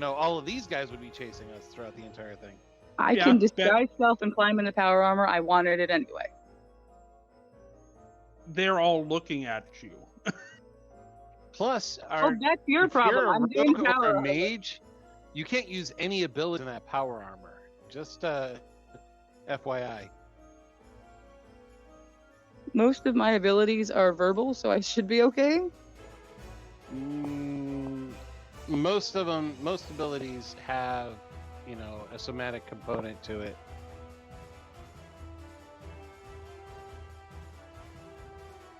all of these guys would be chasing us throughout the entire thing. I Yeah, can bet. disguise self and climb in the power armor. I wanted it anyway. They're all looking at you. Plus, Oh, that's your if problem. you're a I'm doing rogue power or a armor. mage, you can't use any ability in that power armor. Just FYI. Most of my abilities are verbal, so I should be okay. Most abilities have, a somatic component to it.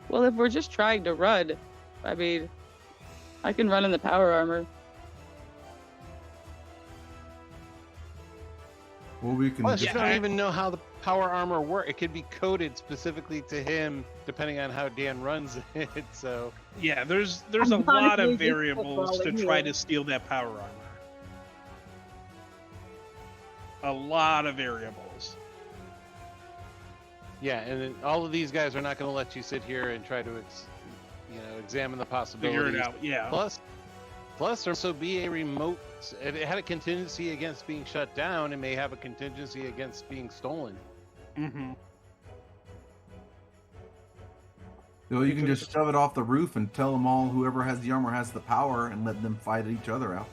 Well, if we're just trying to run, I mean, I can run in the power armor. Well, we can. Plus, just- you don't even know how the power armor works. It could be coded specifically to him, depending on how Dan runs it. So Yeah, there's a lot Honestly, of just variables to footballing try here. to steal that power armor. A lot of variables. yeah, and then all of these guys are not going to let you sit here and try to, examine the possibilities. Figure it out. Yeah. Plus, there also be a remote. If it had a contingency against being shut down, it may have a contingency against being stolen. Mm-hmm. So you can just shove it off the roof and tell them all whoever has the armor has the power and let them fight each other out.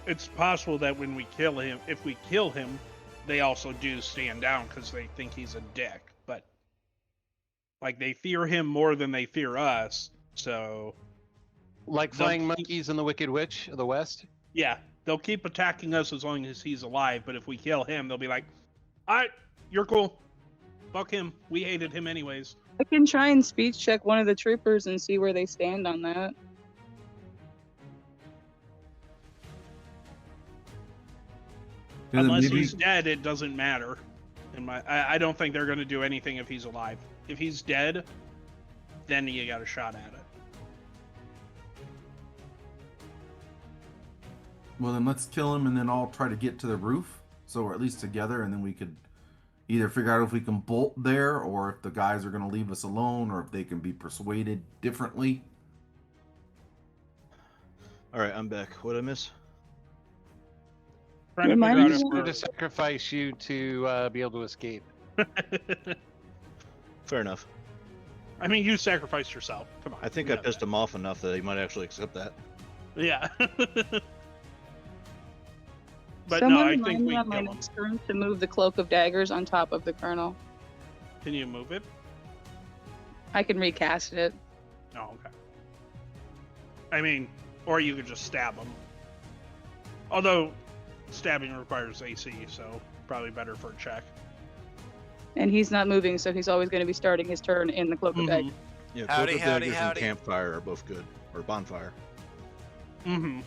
It's possible that when we kill him, if we kill him, they also do stand down because they think he's a dick. But like they fear him more than they fear us. So Like They'll Flying keep- Monkeys and the Wicked Witch of the West. yeah, they'll keep attacking us as long as he's alive. But if we kill him, they'll be like, "All right, you're cool. Fuck him. We hated him anyways." I can try and speech check one of the troopers and see where they stand on that. And then Unless maybe- he's dead, it doesn't matter. I don't think they're going to do anything if he's alive. If he's dead, then you got a shot at it. Well, then let's kill him and then all try to get to the roof. So we're at least together, and then we could either figure out if we can bolt there, or if the guys are going to leave us alone, or if they can be persuaded differently. All right, I'm back. What'd I miss? Trying to Remind figure me out I'm going to if sacrifice you to be able to escape. we're... Fair enough. I mean, you sacrificed yourself. Come on. I think you I know pissed him off enough that he might actually accept that. that. Yeah. But Someone no, I remind think me we on my kill him. next turn to move the cloak of daggers on top of the colonel. Can you move it? I can recast it. Oh, okay. I mean, or you could just stab him. Although, stabbing requires AC, so probably better for a check. And he's not moving, so he's always going to be starting his turn in the cloak of daggers. Yeah, Howdy, Cloak of howdy, Daggers and howdy. Campfire are both good. Or Bonfire. Mm-hmm.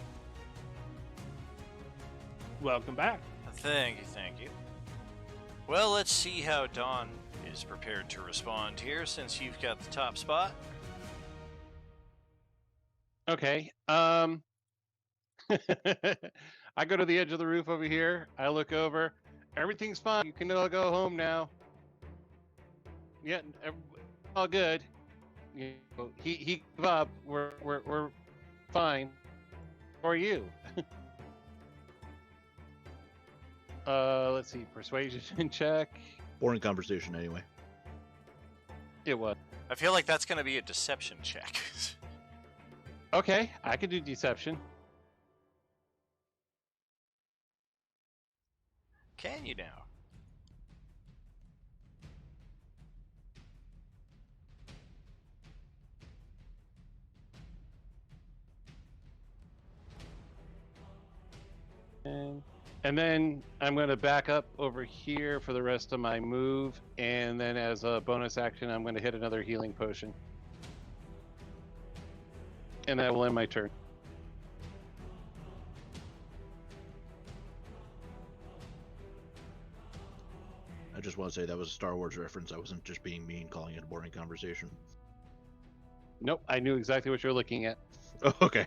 Welcome back. Thank you. Well, let's see how Dawn is prepared to respond here, since you've got the top spot. Okay. I go to the edge of the roof over here. I look over. Everything's fine. You can all go home now. Yeah, all good. You know, he gave up. We're fine. Or you. Let's see. Persuasion check. Boring conversation, anyway. It was. I feel like that's going to be a deception check. Okay, I could do deception. Can you now? And then I'm going to back up over here for the rest of my move, and then as a bonus action, I'm going to hit another healing potion. And that will end my turn. I just want to say that was a Star Wars reference. I wasn't just being mean calling it a boring conversation. Nope, I knew exactly what you're looking at. Oh, okay.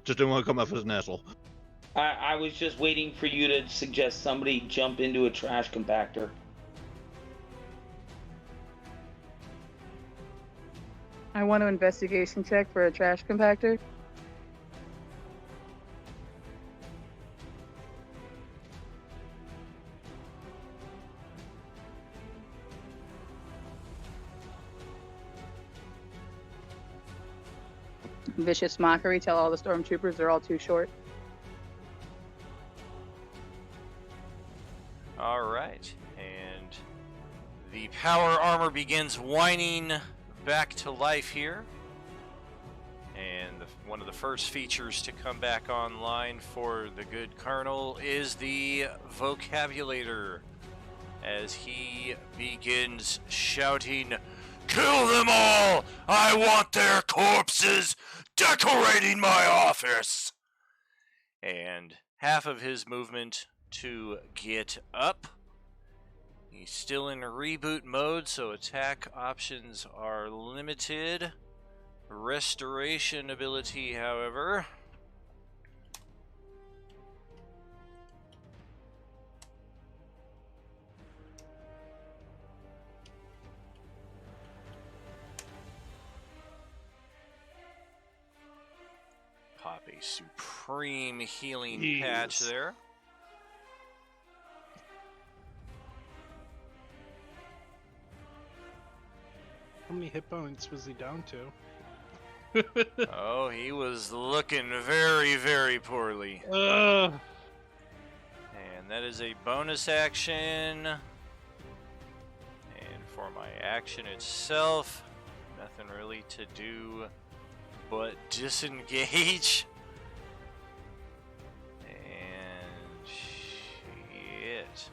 Just didn't want to come off as an asshole. I was just waiting for you to suggest somebody jump into a trash compactor. I want to investigation check for a trash compactor. Vicious mockery. Tell all the stormtroopers they're all too short. All right, and the power armor begins whining back to life here. And one of the first features to come back online for the good Colonel is the vocabulator, as he begins shouting, Kill them all! I want their corpses decorating my office! And half of his movement to get up. He's still in reboot mode, so attack options are limited. Restoration ability, however. Pop a supreme healing patch there. How many hit points was he down to? Oh, he was looking very, very poorly. Ugh. And that is a bonus action. And for my action itself, nothing really to do but disengage. And shit.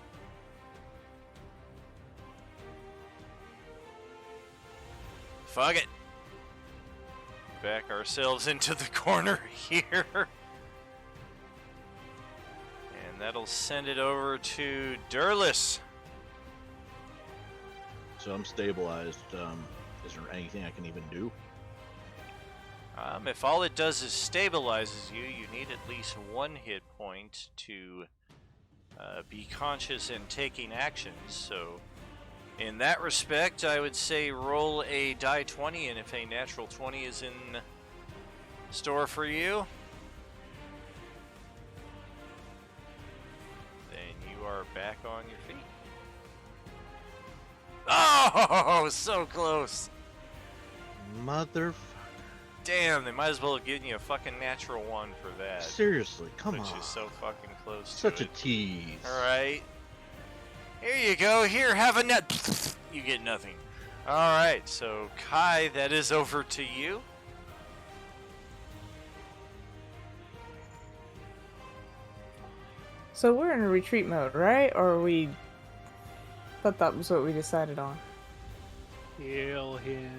Fuck it. Back ourselves into the corner here. And that'll send it over to Durlus. So I'm stabilized. Is there anything I can even do? If all it does is stabilizes you, you need at least 1 hit point to be conscious and taking actions. So in that respect, I would say roll a die 20, and if a natural 20 is in store for you, then you are back on your feet. Oh, so close. Motherfucker. Damn, they might as well have given you a fucking natural 1 for that. Seriously, come on. Which is so fucking close Such to a it. tease. Alright. Here you go. Here, have a net. You get nothing. Alright, so Kai, that is over to you. So we're in a retreat mode, right? Or are we... thought that was what we decided on. Heal him.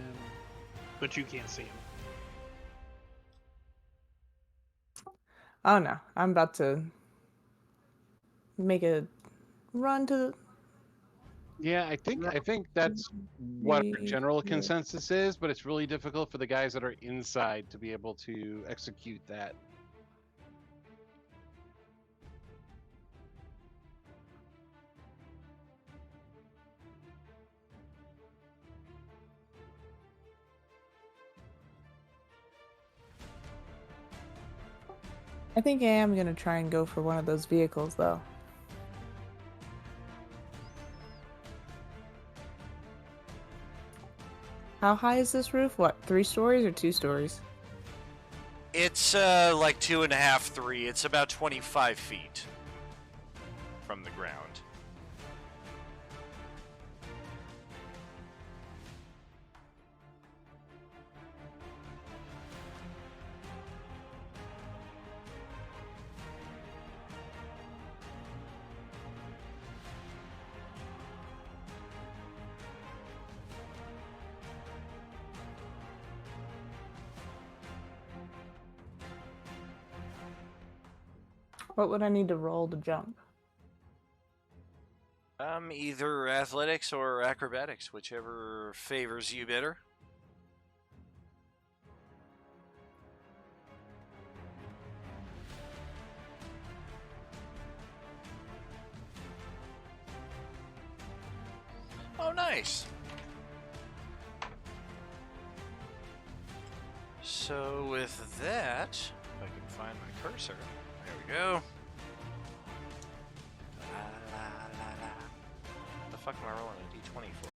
But you can't see him. Oh no, I'm about to make a run to the... Yeah, I think that's what our general consensus is, but it's really difficult for the guys that are inside to be able to execute that. I think I am gonna try and go for one of those vehicles, though. How high is this roof? What, 3 stories or 2 stories? It's like 2.5, 3. It's about 25 feet from the ground. What would I need to roll to jump? Either athletics or acrobatics, whichever favors you better. Oh, nice. So with that, if I can find my cursor, there we go. La, la, la, la. What the fuck am I rolling a d20 for?